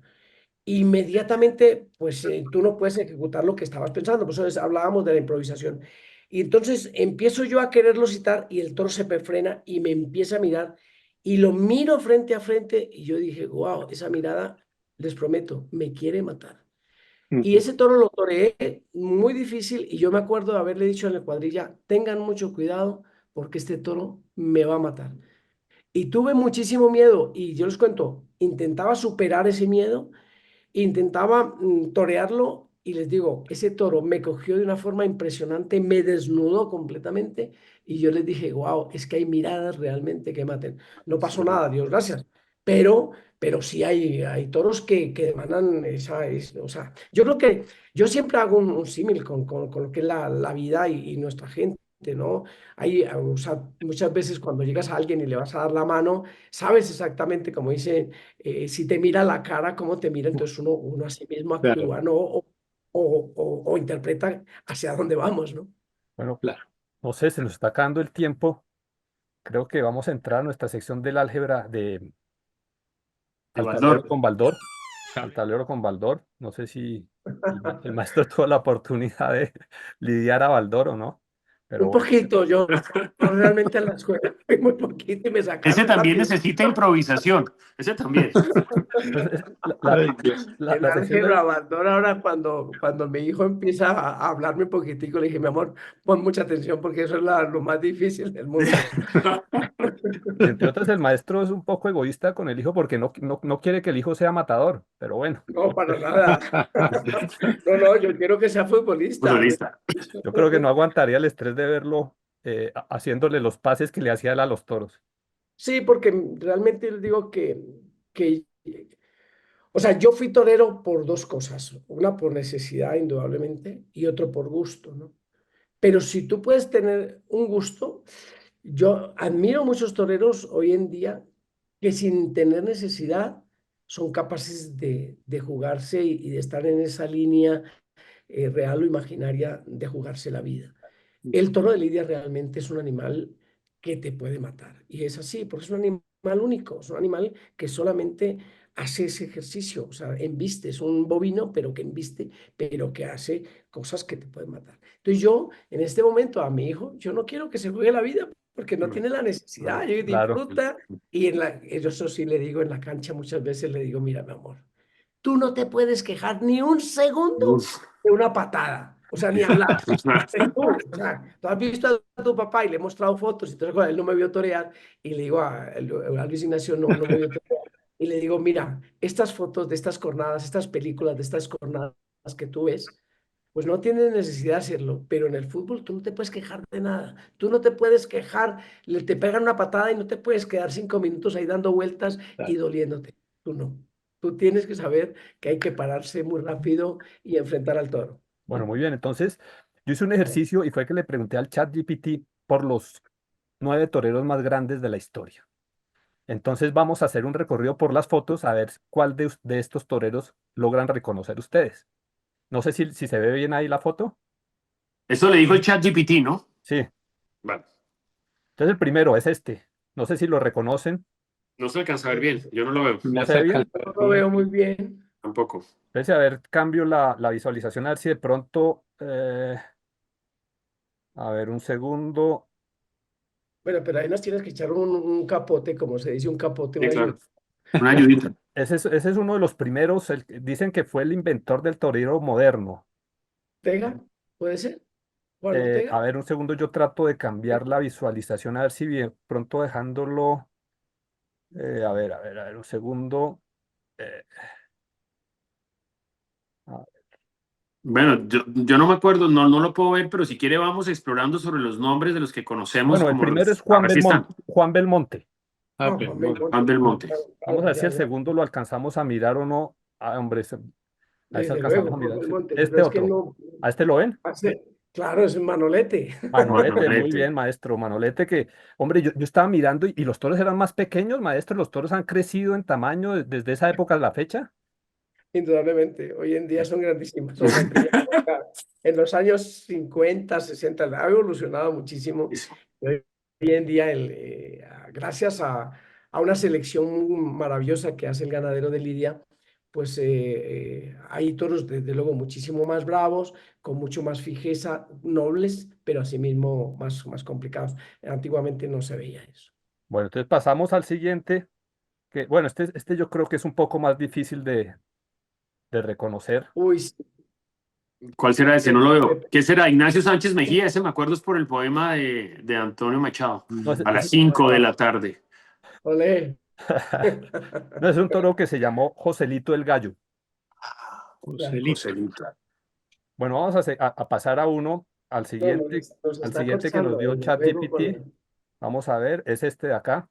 Inmediatamente, pues tú no puedes ejecutar lo que estabas pensando, por eso hablábamos de la improvisación. Y entonces empiezo yo a quererlo citar y el toro se me frena y me empieza a mirar y lo miro frente a frente y yo dije, wow, esa mirada, les prometo, me quiere matar. Y Ujú. ese toro lo toreé muy difícil y yo me acuerdo de haberle dicho en la cuadrilla, tengan mucho cuidado porque este toro me va a matar. Y tuve muchísimo miedo y yo les cuento, intentaba superar ese miedo, intentaba torearlo y les digo, ese toro me cogió de una forma impresionante, me desnudó completamente y yo les dije, wow, es que hay miradas realmente que maten. No pasó nada, Dios gracias, pero sí hay toros que demandan o sea, yo creo que yo siempre hago un símil con lo que es la vida y nuestra gente. ¿No? O sea, muchas veces cuando llegas a alguien y le vas a dar la mano, sabes exactamente, como dice si te mira la cara, cómo te mira, entonces uno así mismo Claro. actúa, ¿no? o interpreta hacia dónde vamos, ¿no? Bueno, Claro. no sé, se nos está acabando el tiempo. Creo que vamos a entrar a nuestra sección del álgebra de De al tablero Baldor. con Baldor. Al tablero con Baldor. No sé si el maestro tuvo la oportunidad de lidiar a Baldor o no, pero Un bueno. poquito, yo realmente a la escuela fui muy poquito y me Ese sacaron también rápido. necesita improvisación. Ese también. Pues, Ay, Dios. El la sección álgebra del, abandona ahora cuando mi hijo empieza a hablarme un poquitico, le dije, mi amor, pon mucha atención porque eso es lo más difícil del mundo. entre otras, el maestro es un poco egoísta con el hijo porque no quiere que el hijo sea matador, pero bueno, No, para nada. No, no, yo quiero que sea futbolista. Futbolista. yo creo que no aguantaría el estrés de verlo haciéndole los pases que le hacía él a los toros. Sí, porque realmente les digo que, o sea, yo fui torero por dos cosas. Una por necesidad, indudablemente, y otro por gusto, ¿no? Pero si tú puedes tener un gusto, yo admiro muchos toreros hoy en día que sin tener necesidad son capaces de jugarse y de estar en esa línea real o imaginaria de jugarse la vida. El toro de lidia realmente es un animal que te puede matar. Y es así, porque es un animal único, es un animal que solamente hace ese ejercicio. O sea, embiste, es un bovino, pero que embiste, pero que hace cosas que te pueden matar. Entonces yo, en este momento, a mi hijo, yo no quiero que se juegue la vida porque no tiene la necesidad, yo Claro, disfruta. Y eso sí le digo en la cancha, muchas veces le digo, mira, mi amor, tú no te puedes quejar ni un segundo Uf. de una patada, o sea, ni hablar. O sea, tú has visto a tu papá y le he mostrado fotos y todo, él no me vio torear y le digo a Luis Ignacio no me vio torear y le digo, mira, estas fotos de estas cornadas, estas películas de estas cornadas que tú ves, pues no tienes necesidad de hacerlo, pero en el fútbol tú no te puedes quejar de nada, tú no te puedes quejar, te pegan una patada y no te puedes quedar 5 minutos ahí dando vueltas y doliéndote, tú no. Tú tienes que saber que hay que pararse muy rápido y enfrentar al toro. bueno, muy bien. Entonces, yo hice un ejercicio y fue que le pregunté al chat GPT por los 9 toreros más grandes de la historia. Entonces vamos a hacer un recorrido por las fotos a ver cuál de estos toreros logran reconocer ustedes. No sé si se ve bien ahí la foto. Eso le dijo el chat GPT, ¿no? Sí. Vale. Entonces el primero es este. No sé si lo reconocen. No se alcanza a ver bien. Yo no lo veo. ¿No Me se ve saca bien? el No lo veo muy bien. Tampoco. Entonces, a ver, cambio la visualización a ver si de pronto, a ver, un segundo. Bueno, pero ahí nos tienes que echar un capote, como se dice, un capote, Sí, una ayuda. claro. Una ayudita. Ese es uno de los primeros. Dicen que fue el inventor del torero moderno. ¿Ortega? ¿Puede ser? Juan Ortega. A ver, un segundo, yo trato de cambiar la visualización, a ver si bien pronto dejándolo. A ver, un segundo. eh, a- Bueno, yo no me acuerdo, no lo puedo ver, pero si quiere vamos explorando sobre los nombres de los que conocemos, bueno, el como primero es los... A ver si están. Juan Belmonte. Ah, No, pero Juan bueno. Juan Belmonte. Belmonte. Claro, Vamos a claro, ver si ya, el ya. segundo lo alcanzamos a mirar o no. Ah, hombre, a ese Desde alcanzamos a luego, Juan mirar. Sí. Belmonte, pero Este es que otro. no ¿A este lo ven? hace. Claro, es Manolete. Manolete, muy Manolete. bien, maestro. Manolete que, hombre, yo estaba mirando y los toros eran más pequeños, maestro. Los toros han crecido en tamaño desde esa época a la fecha. Indudablemente, hoy en día son grandísimas. O sea, en aquella época, en los años 50, 60, ha evolucionado muchísimo. Y hoy en día, gracias a una selección maravillosa que hace el ganadero de Lidia, pues hay toros desde luego muchísimo más bravos, con mucho más fijeza, nobles, pero asimismo más complicados. Antiguamente no se veía eso. Bueno, entonces pasamos al siguiente, que, bueno, este yo creo que es un poco más difícil de reconocer. Uy, sí, ¿Cuál será ese? me- No lo veo. me- ¿Qué será? Ignacio Sánchez Mejía, ese me acuerdo es por el poema de Antonio Machado. No, A las 5 de la tarde. Olé. no, es un toro que se llamó Joselito el Gallo. Joselito. Joselito. Bueno, vamos a pasar a uno, No, nos al está siguiente que nos cortando, dio desde luego, ChatGPT. Vamos a ver, es este de acá.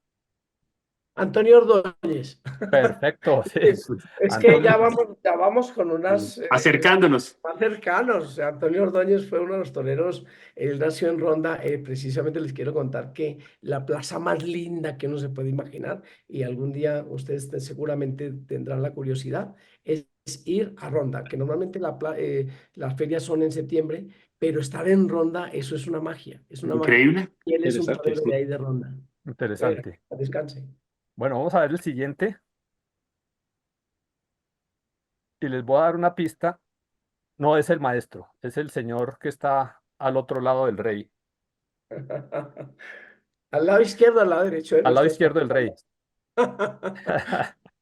Antonio Ordóñez. Perfecto, sí. Es que Antonio, ya vamos con unas Acercándonos. más cercanos. O sea, Antonio Ordóñez fue uno de los toreros. Él nació en Ronda. Precisamente les quiero contar que la plaza más linda que uno se puede imaginar, y algún día ustedes seguramente tendrán la curiosidad, es ir a Ronda, que normalmente las ferias son en septiembre, pero estar en Ronda, eso es una magia. Es una magia. Increíble. Y él es un Interesante, torero de sí. ahí de Ronda. interesante. Descanse. Bueno, vamos a ver el siguiente y les voy a dar una pista. No es el maestro, es el señor que está al otro lado del rey, Al lado izquierdo, al lado derecho, no al lado estás izquierdo Paco. del rey.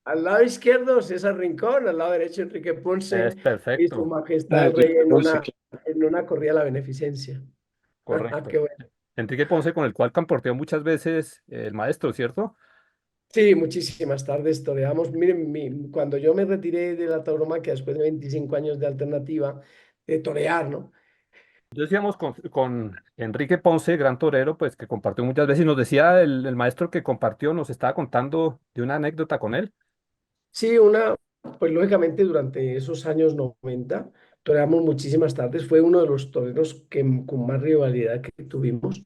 Al lado izquierdo, César Rincón, al lado derecho, Enrique Es Ponce y su perfecto, majestad Ah, el rey Ponce, en una corrida a la beneficencia. correcto. Qué bueno. Enrique Ponce, con el cual camporteó muchas veces el maestro, ¿cierto? Sí, muchísimas tardes toreamos. Miren, cuando yo me retiré de la tauromaquia después de 25 años de alternativa, de torear, ¿no? Entonces íbamos con Enrique Ponce, gran torero, pues que compartió muchas veces y nos decía el maestro que compartió, nos estaba contando de una anécdota con él. Sí, pues lógicamente durante esos años 90 toreamos muchísimas tardes. Fue uno de los toreros con más rivalidad que tuvimos.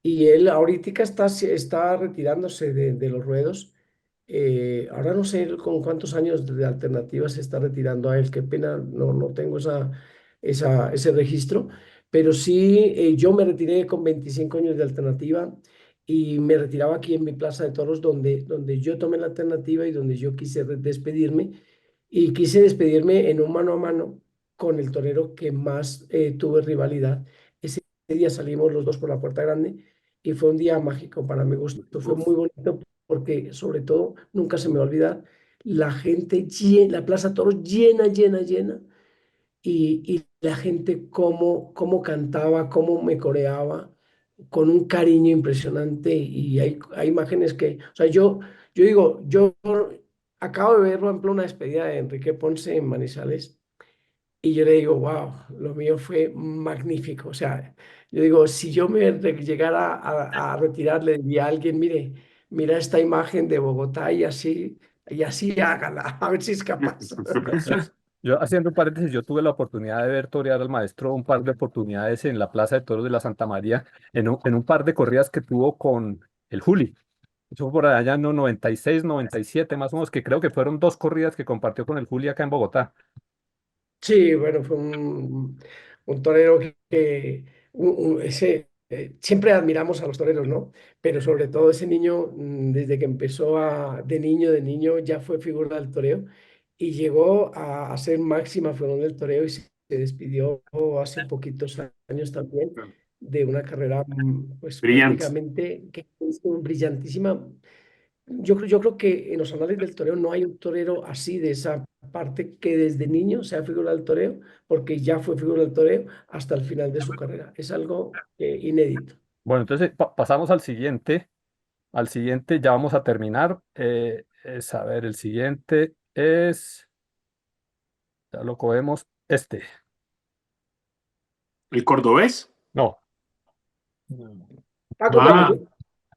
Y él ahorita está retirándose de los ruedos. Ahora no sé con cuántos años de alternativa se está retirando a él. Qué pena, no tengo ese registro. Pero sí, yo me retiré con 25 años de alternativa y me retiraba aquí en mi Plaza de Toros, donde yo tomé la alternativa y donde yo quise despedirme. Y quise despedirme en un mano a mano con el torero que más tuve rivalidad. Ese día salimos los dos por la puerta grande y fue un día mágico para mi gusto. Fue muy bonito porque sobre todo nunca se me va a olvidar la gente, la Plaza Toros llena, llena, llena y la gente cómo cantaba, cómo me coreaba con un cariño impresionante y hay imágenes o sea, yo digo, yo acabo de ver, por ejemplo, una despedida de Enrique Ponce en Manizales y yo le digo, wow, lo mío fue magnífico. O sea, yo digo, si yo me llegara a retirar, le diría a alguien, mira esta imagen de Bogotá y así hágala, a ver si es capaz. Yo haciendo un paréntesis, yo tuve la oportunidad de ver torear al maestro un par de oportunidades en la Plaza de Toros de la Santa María, en un par de corridas que tuvo con el Juli. Eso fue por allá en los 96, 97 más o menos, que creo que fueron dos corridas que compartió con el Juli acá en Bogotá. Sí, bueno, fue un torero siempre admiramos a los toreros, ¿no? Pero sobre todo ese niño, desde que empezó de niño ya fue figura del toreo y llegó a ser máxima figura del toreo y se despidió hace poquitos años también de una carrera, pues Brillante. prácticamente que es brillantísima. Yo creo que en los anales del toreo no hay un torero así de esa parte que desde niño sea figura del toreo, porque ya fue figura del toreo hasta el final de su carrera. Es algo inédito. Bueno, entonces pasamos al siguiente. Al siguiente ya vamos a terminar. A ver, el siguiente es, ya lo cogemos, este. ¿El cordobés? No, Paco Ah, Camino.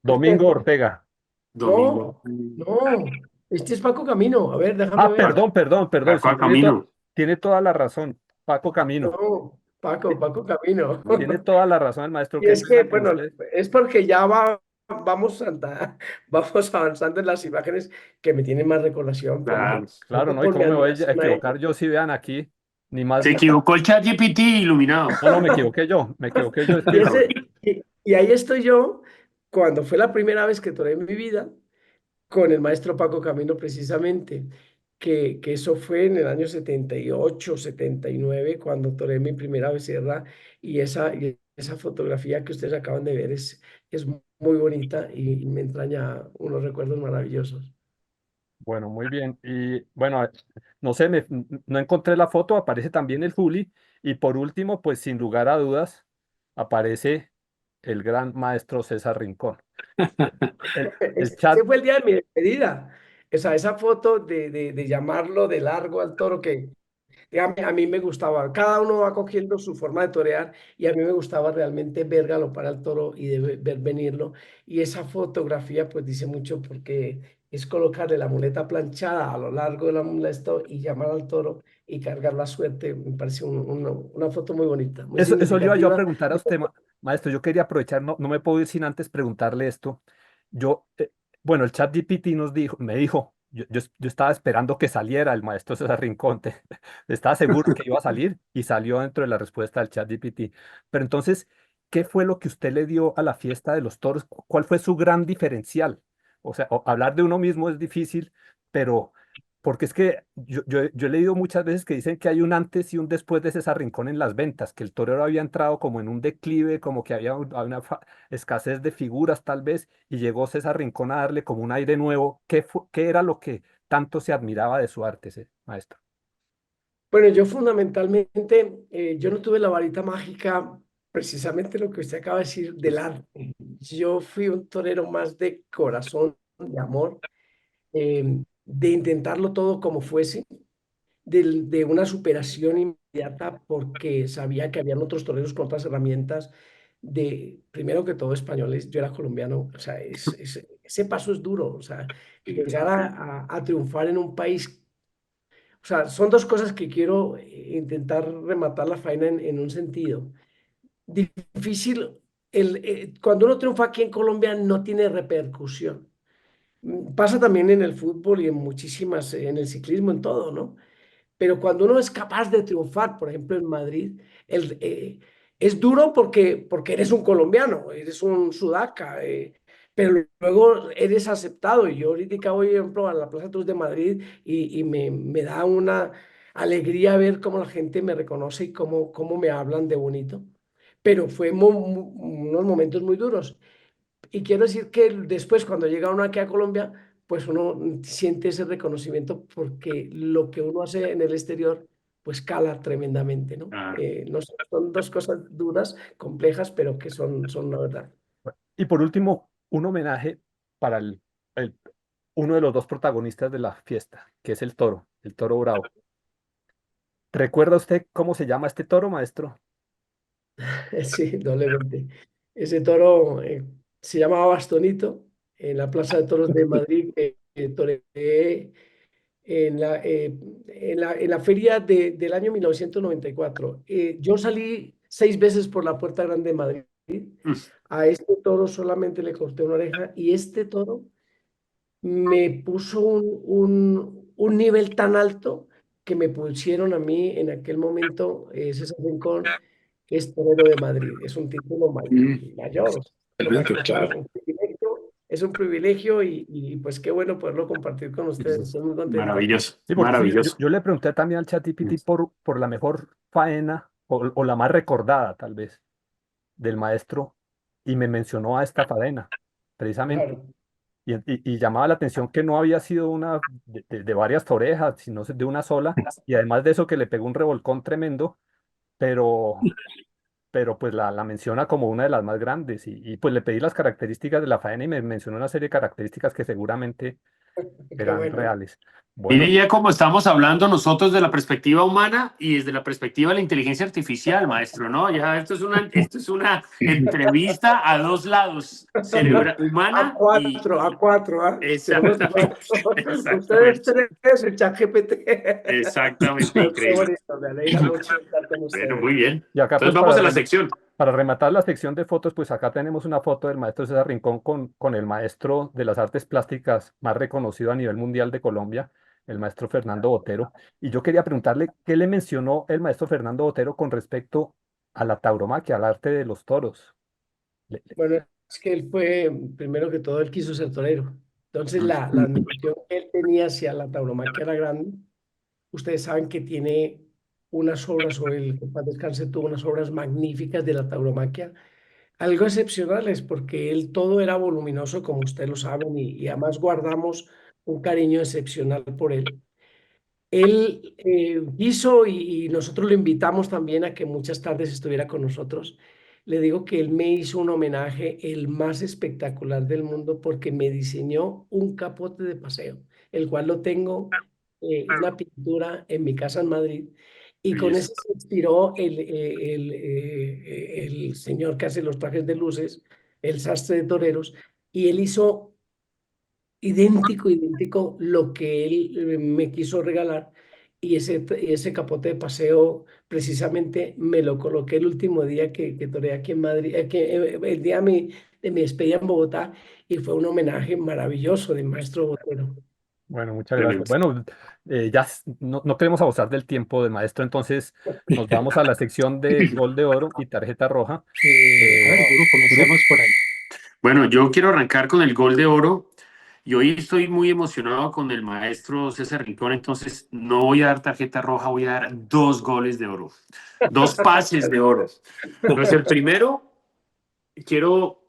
Domingo Ortega. No, Domingo. no. Este es Paco Camino. A ver, déjame Ah, ver. perdón, perdón, perdón. Paco Sí, a Camino. tiene toda la razón. Paco Camino. No, Paco Camino. Tiene toda la razón el maestro. Y Qué es que, pena con bueno, usted. es porque ya vamos, vamos avanzando en las imágenes que me tienen más recordación, Claro. Claro, ¿no? ¿Y por mi cómo me voy a admiración a equivocar ellos. yo si vean aquí? Ni más. Se equivocó el ChatGPT iluminado. No, no, me equivoqué yo. Me equivoqué yo. Es Y, que y ahí estoy yo, cuando fue la primera vez que toreé en mi vida, con el maestro Paco Camino precisamente, que eso fue en el año 78, 79, cuando toreé mi primera becerra, y esa fotografía que ustedes acaban de ver es muy bonita y me entraña unos recuerdos maravillosos. bueno, muy bien. Y bueno, no sé, no encontré la foto, aparece también el Juli. Y por último, pues sin lugar a dudas, aparece el gran maestro César Rincón. El Ese chat, fue el día de mi despedida. Esa foto de llamarlo de largo al toro, que A mí me gustaba, cada uno va cogiendo su forma de torear y a mí me gustaba realmente ver galopar al toro y ver venirlo. Y esa fotografía pues dice mucho porque es colocarle la muleta planchada a lo largo de la muleta y llamar al toro y cargar la suerte. Me parece una foto muy bonita, muy Eso le iba yo a significativa. preguntar a usted, maestro. Yo quería aprovechar, no me puedo ir sin antes preguntarle esto. Yo, bueno, el chat GPT me dijo, yo estaba esperando que saliera el maestro César Rincón, estaba seguro que iba a salir y salió dentro de la respuesta del chat GPT. Pero entonces, ¿qué fue lo que usted le dio a la fiesta de los toros? ¿Cuál fue su gran diferencial? O sea, hablar de uno mismo es difícil, pero porque es que yo he leído muchas veces que dicen que hay un antes y un después de César Rincón en las ventas, que el torero había entrado como en un declive, como que había una escasez de figuras tal vez, y llegó César Rincón a darle como un aire nuevo. ¿Qué era lo que tanto se admiraba de su arte, ese maestro? Bueno, yo fundamentalmente, yo no tuve la varita mágica, precisamente lo que usted acaba de decir del arte. Yo fui un torero más de corazón, de amor, de intentarlo todo como fuese, de una superación inmediata porque sabía que habían otros toreros con otras herramientas, de, primero que todo españoles, yo era colombiano, o sea, ese paso es duro, o sea, llegar a triunfar en un país, o sea, son dos cosas que quiero intentar rematar la faena en un sentido. Difícil, cuando uno triunfa aquí en Colombia no tiene repercusión. Pasa también en el fútbol y en muchísimas, en el ciclismo, en todo, ¿no? Pero cuando uno es capaz de triunfar, por ejemplo, en Madrid, es duro porque eres un colombiano, eres un sudaca, pero luego eres aceptado. Y yo ahorita voy, por ejemplo, a la Plaza de Toros de Madrid y me da una alegría ver cómo la gente me reconoce y cómo me hablan de bonito. Pero fue unos momentos muy duros. Y quiero decir que después, cuando llega uno aquí a Colombia, pues uno siente ese reconocimiento porque lo que uno hace en el exterior, pues cala tremendamente, ¿no? Claro. No sé, son dos cosas duras, complejas, pero que son la verdad. Y por último, un homenaje para el- uno de los dos protagonistas de la fiesta, que es el toro bravo. ¿Recuerda usted cómo se llama este toro, maestro? Sí, doblemente. Ese toro se llamaba Bastonito en la Plaza de Toros de Madrid, que toreé en la feria del año 1994. Yo salí 6 veces por la Puerta Grande de Madrid. Mm. A este toro solamente le corté una oreja y este toro me puso un nivel tan alto que me pusieron a mí en aquel momento César Rincón, que es torero de Madrid. Es un título Mm. mayor, o sea, título Tremendo, mayor, claro. es un privilegio y pues qué bueno poderlo compartir con ustedes. Estoy muy contento. Maravilloso, Sí, porque es que yo, maravilloso. yo le pregunté también al ChatGPT por la mejor faena o la más recordada, tal vez, del maestro, y me mencionó a esta faena, precisamente. Claro. Y llamaba la atención que no había sido una de varias torejas, sino de una sola, y además de eso que le pegó un revolcón tremendo, pero, pero pues la menciona como una de las más grandes, y pues le pedí las características de la faena y me mencionó una serie de características que seguramente Qué eran bueno. reales. Mire Bueno. ya cómo estamos hablando nosotros de la perspectiva humana y desde la perspectiva de la inteligencia artificial, maestro, ¿no? Ya esto es una entrevista a dos lados, cerebral, A humana y cuatro, a cuatro, ¿ah? Tenemos exactamente, cuatro. Ustedes exactamente, tres, el chat GPT. exactamente, Pero qué increíble. bonito, me alegra mucho estar con Bueno, muy ustedes. bien. Y acá Entonces pues vamos a la sección. para rematar la sección de fotos, pues acá tenemos una foto del maestro César Rincón con el maestro de las artes plásticas más reconocido a nivel mundial de Colombia, el maestro Fernando Botero. Y yo quería preguntarle qué le mencionó el maestro Fernando Botero con respecto a la tauromaquia, al arte de los toros. Bueno, es que él fue, primero que todo, él quiso ser torero. Entonces, Mm. la admiración que él tenía hacia la tauromaquia era grande. Ustedes saben que tiene unas obras, o el que en paz descanse tuvo unas obras magníficas de la tauromaquia, algo excepcionales, porque él todo era voluminoso, como ustedes lo saben, y además guardamos un cariño excepcional por él. Él quiso y nosotros lo invitamos también a que muchas tardes estuviera con nosotros. Le digo que él me hizo un homenaje, el más espectacular del mundo, porque me diseñó un capote de paseo, el cual lo tengo una pintura en mi casa en Madrid y con Belleza. eso se inspiró el señor que hace los trajes de luces, el sastre de toreros, y él hizo idéntico lo que él me quiso regalar. Y ese capote de paseo precisamente me lo coloqué el último día que toreé aquí en Madrid, el día de mi despedida en Bogotá, y fue un homenaje maravilloso del maestro Botero. Bueno, muchas gracias. Tremendo. Bueno, no queremos abusar del tiempo del maestro, entonces nos vamos a la sección de gol de oro y tarjeta roja. A ver, Eh, Guru, Guru, comencemos por ahí. Bueno, yo quiero arrancar con el gol de oro y hoy estoy muy emocionado con el maestro César Rincón, entonces no voy a dar tarjeta roja, voy a dar 2 goles de oro, 2 pases de oro. Entonces, el primero, quiero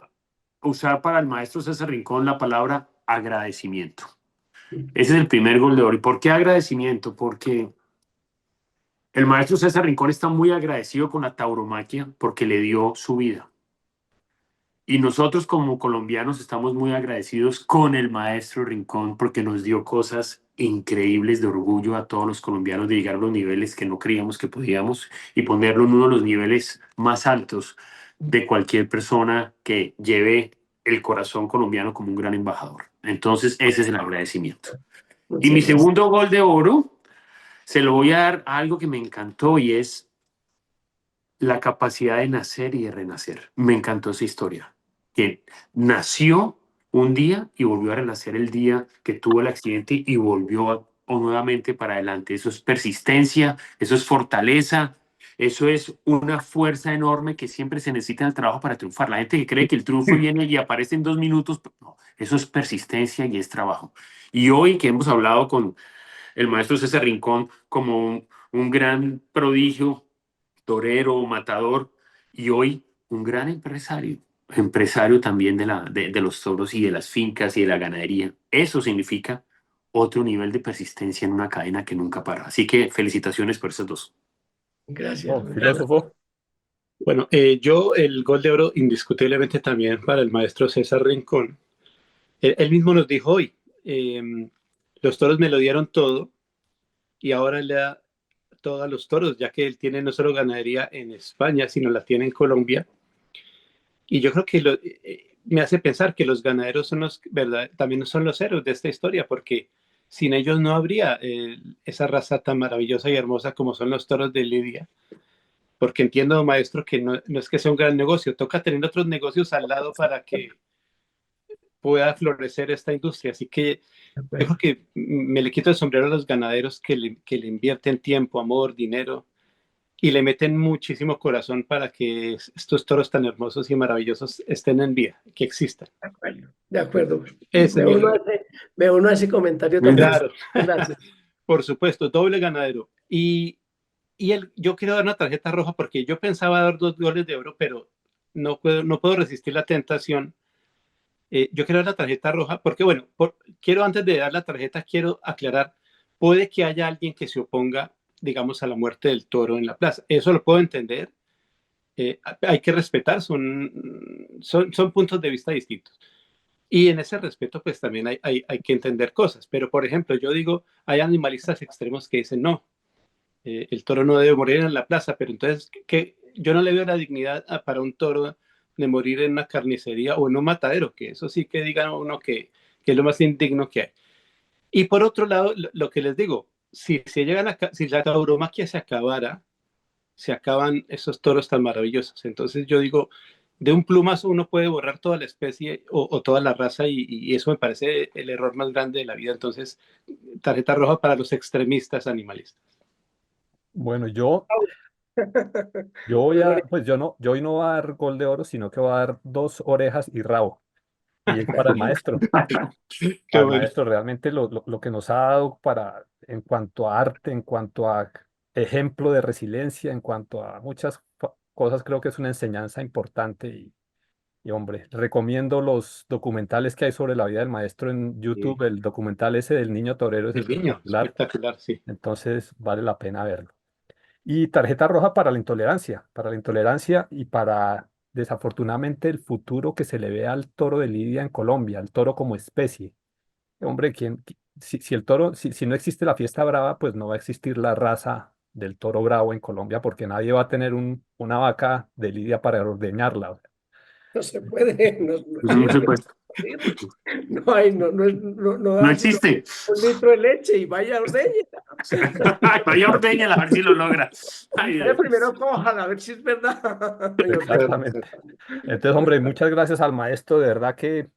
usar para el maestro César Rincón la palabra agradecimiento. Ese es el primer gol de oro. ¿Y por qué agradecimiento? Porque el maestro César Rincón está muy agradecido con la tauromaquia porque le dio su vida. Y nosotros como colombianos estamos muy agradecidos con el maestro Rincón porque nos dio cosas increíbles de orgullo a todos los colombianos de llegar a los niveles que no creíamos que podíamos y ponerlo en uno de los niveles más altos de cualquier persona que lleve el corazón colombiano como un gran embajador. Entonces, ese es el agradecimiento. Y Muchas mi gracias. segundo gol de oro se lo voy a dar a algo que me encantó y es la capacidad de nacer y de renacer. Me encantó esa historia. Que nació un día y volvió a renacer el día que tuvo el accidente y volvió nuevamente para adelante. Eso es persistencia, eso es fortaleza, eso es una fuerza enorme que siempre se necesita en el trabajo para triunfar. La gente que cree que el triunfo viene y aparece en 2 minutos, no, eso es persistencia y es trabajo. Y hoy que hemos hablado con el maestro César Rincón como un gran prodigio, torero, matador, y hoy un gran empresario, empresario también de los toros y de las fincas y de la ganadería. Eso significa otro nivel de persistencia en una cadena que nunca para. Así que felicitaciones por esos dos. Gracias. filósofo. Bueno, yo el gol de oro indiscutiblemente también para el maestro César Rincón. Él mismo nos dijo hoy, eh, los toros me lo dieron todo y ahora le da todo a los toros, ya que él tiene no solo ganadería en España, sino la tiene en Colombia. Y yo creo que me hace pensar que los ganaderos son los, ¿verdad? También son los héroes de esta historia, porque sin ellos no habría esa raza tan maravillosa y hermosa como son los toros de Lidia. Porque entiendo, maestro, que no es que sea un gran negocio, toca tener otros negocios al lado para que pueda florecer esta industria. Así que yo creo que me le quito el sombrero a los ganaderos que le invierten tiempo, amor, dinero y le meten muchísimo corazón para que estos toros tan hermosos y maravillosos estén en vida, que existan. De acuerdo. Ese es mi regalo. Me uno a ese comentario también. Claro, Gracias. por supuesto, doble ganadero. Yo quiero dar una tarjeta roja porque yo pensaba dar 2 goles de oro, pero no puedo resistir la tentación. Yo quiero dar la tarjeta roja porque, bueno, quiero antes de dar la tarjeta, quiero aclarar, puede que haya alguien que se oponga, digamos, a la muerte del toro en la plaza. Eso lo puedo entender. Hay que respetar, son puntos de vista distintos. Y en ese respeto, pues también hay que entender cosas. Pero, por ejemplo, yo digo, hay animalistas extremos que dicen, no, el toro no debe morir en la plaza, pero entonces, yo no le veo la dignidad para un toro de morir en una carnicería o en un matadero, que eso sí que digan uno que es lo más indigno que hay. Y por otro lado, lo que les digo, si la tauromaquia se acabara, se acaban esos toros tan maravillosos. Entonces yo digo, de un plumazo uno puede borrar toda la especie o toda la raza y eso me parece el error más grande de la vida. Entonces, tarjeta roja para los extremistas animalistas. Bueno, yo voy Muy a, bonito. pues yo hoy no voy a dar gol de oro, sino que voy a dar 2 orejas y rabo. Y es para el maestro. Qué Al bueno. maestro, realmente lo que nos ha dado en cuanto a arte, en cuanto a ejemplo de resiliencia, en cuanto a muchas cosas, creo que es una enseñanza importante y, hombre, recomiendo los documentales que hay sobre la vida del maestro en Sí. YouTube. El documental ese del niño torero es El niño, espectacular, espectacular, sí. entonces vale la pena verlo. Y tarjeta roja para la intolerancia y para, desafortunadamente, el futuro que se le ve al toro de Lidia en Colombia, al toro como especie. Hombre, si el toro, si no existe la fiesta brava, pues no va a existir la raza del toro bravo en Colombia, porque nadie va a tener una vaca de lidia para ordeñarla. No se puede, Eso así no no se se puede. puede decir. No hay, no No da sino existe. un litro de leche y vaya ordeñe. Vaya ordeñala, a ver si lo logra. Ay, Vaya Dios. primero cójala, a ver si es verdad. Y ordéñela. Exactamente. Entonces, hombre, muchas gracias al maestro, de verdad que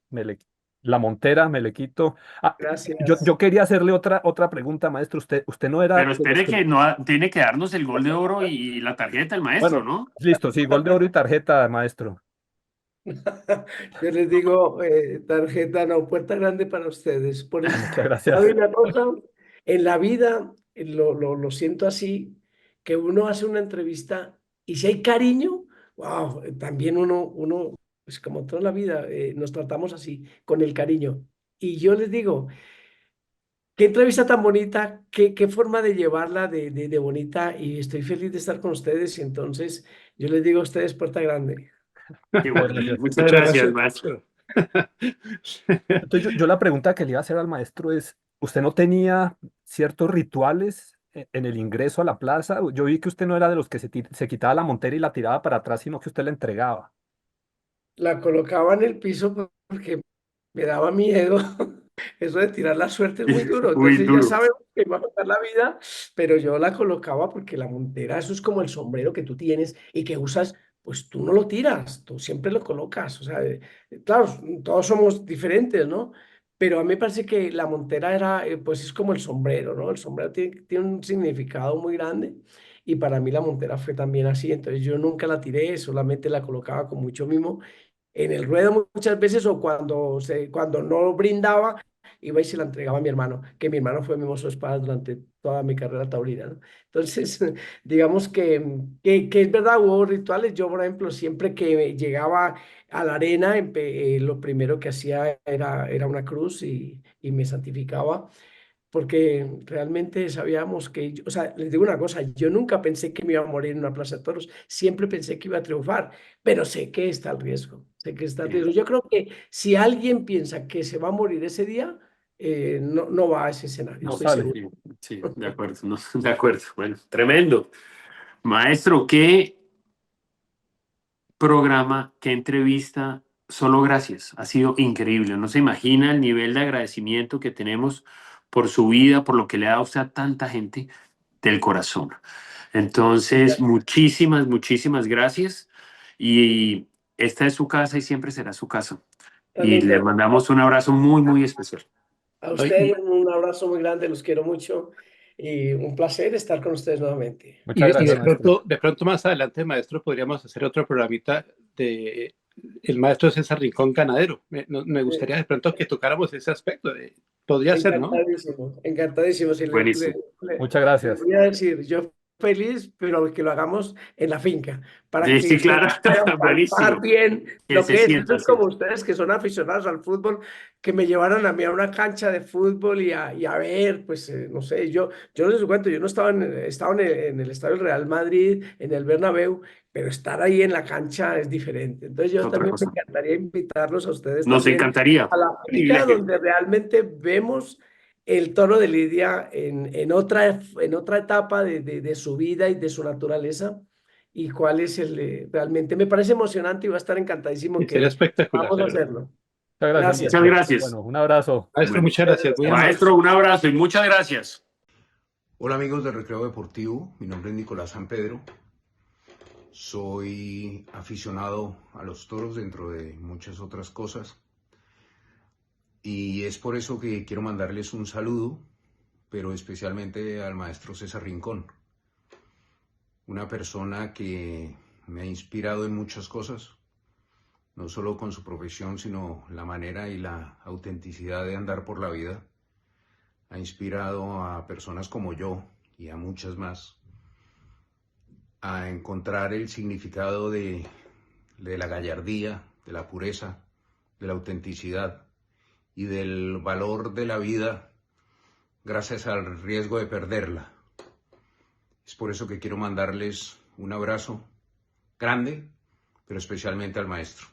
la montera me le quito. Ah, Gracias. yo quería hacerle otra pregunta, maestro. Usted no era Pero de los espere que... que no tiene que darnos el gol de oro y la tarjeta del maestro, Bueno, ¿no? listo, sí, gol de oro y tarjeta, maestro. Yo les digo, tarjeta, no, puerta grande para ustedes. Por eso, Muchas ¿sabe gracias. una cosa? En la vida, lo siento así, que uno hace una entrevista y si hay cariño, wow, también uno, pues como toda la vida, nos tratamos así, con el cariño. Y yo les digo, qué entrevista tan bonita, qué forma de llevarla de bonita y estoy feliz de estar con ustedes y entonces yo les digo a ustedes, puerta grande. Qué Muchas bueno. gracias. Muchas Muchas gracias, gracias, maestro. maestro. Entonces, yo la pregunta que le iba a hacer al maestro es, ¿usted no tenía ciertos rituales en el ingreso a la plaza? Yo vi que usted no era de los que se quitaba la montera y la tiraba para atrás, sino que usted la entregaba. La colocaba en el piso porque me daba miedo. Eso de tirar la suerte es muy duro. Muy Entonces ya duro. sabemos que va a pasar la vida, pero yo la colocaba porque la montera, eso es como el sombrero que tú tienes y que usas, pues tú no lo tiras, tú siempre lo colocas. O sea, claro, todos somos diferentes, ¿no? Pero a mí me parece que la montera era, pues es como el sombrero, ¿no? El sombrero tiene un significado muy grande y para mí la montera fue también así. Entonces yo nunca la tiré, solamente la colocaba con mucho mimo en el ruedo muchas veces o cuando no brindaba, iba y se la entregaba a mi hermano, que mi hermano fue mi mozo de espadas durante toda mi carrera taurina, ¿no? Entonces, digamos que es verdad, hubo rituales. Yo, por ejemplo, siempre que llegaba a la arena, lo primero que hacía era una cruz y me santificaba porque realmente sabíamos que, o sea, les digo una cosa, yo nunca pensé que me iba a morir en una plaza de toros, siempre pensé que iba a triunfar, pero sé que está el riesgo, sé que está el riesgo. Yo creo que si alguien piensa que se va a morir ese día, no va a ese escenario, No estoy sale. seguro. Sí, sí, de acuerdo, no, de acuerdo. Bueno, tremendo. Maestro, qué programa, qué entrevista, solo gracias. Ha sido increíble. No se imagina el nivel de agradecimiento que tenemos por su vida, por lo que le ha dado a usted a tanta gente del corazón. Entonces, muchísimas, muchísimas gracias. Y esta es su casa y siempre será su casa. Tan Y le lindo. mandamos un abrazo muy, muy especial. A No, y, ustedes un abrazo muy grande, los quiero mucho y un placer estar con ustedes nuevamente. Muchas y gracias, maestro. de pronto más adelante, maestro, podríamos hacer otro programita de el maestro César Rincón ganadero. Me gustaría de pronto que tocáramos ese aspecto. Podría ser, ¿no? Encantadísimo, encantadísimo. Si Buenísimo. Muchas le gracias. voy a decir, yo feliz, pero que lo hagamos en la finca, para Sí, que sí, ustedes claro. puedan palpar Buenísimo. bien Que lo se que es. Eso sienta, es sí. como ustedes que son aficionados al fútbol, que me llevaron a mí a una cancha de fútbol y a ver, pues no sé, yo les cuento, yo no estaba estaba en el Estadio del Real Madrid, en el Bernabéu, pero estar ahí en la cancha es diferente. Entonces Es yo otra también me cosa. encantaría invitarlos a ustedes Nos también encantaría. a la finca Privilegio. donde realmente vemos el toro de Lidia en otra etapa de su vida y de su naturaleza y cuál es realmente me parece emocionante y va a estar encantadísimo Y sería que espectacular, vamos a de verdad. hacerlo. Muchas gracias, Gracias. Muchas maestro. gracias. Bueno, un abrazo. Maestro, Bueno, muchas gracias, muy amable. maestro, un abrazo y muchas gracias. Hola amigos del Recreo Deportivo, mi nombre es Nicolás San Pedro, soy aficionado a los toros dentro de muchas otras cosas y es por eso que quiero mandarles un saludo, pero especialmente al maestro César Rincón, una persona que me ha inspirado en muchas cosas, no solo con su profesión, sino la manera y la autenticidad de andar por la vida. Ha inspirado a personas como yo y a muchas más a encontrar el significado de la gallardía, de la pureza, de la autenticidad y del valor de la vida gracias al riesgo de perderla. Es por eso que quiero mandarles un abrazo grande, pero especialmente al maestro.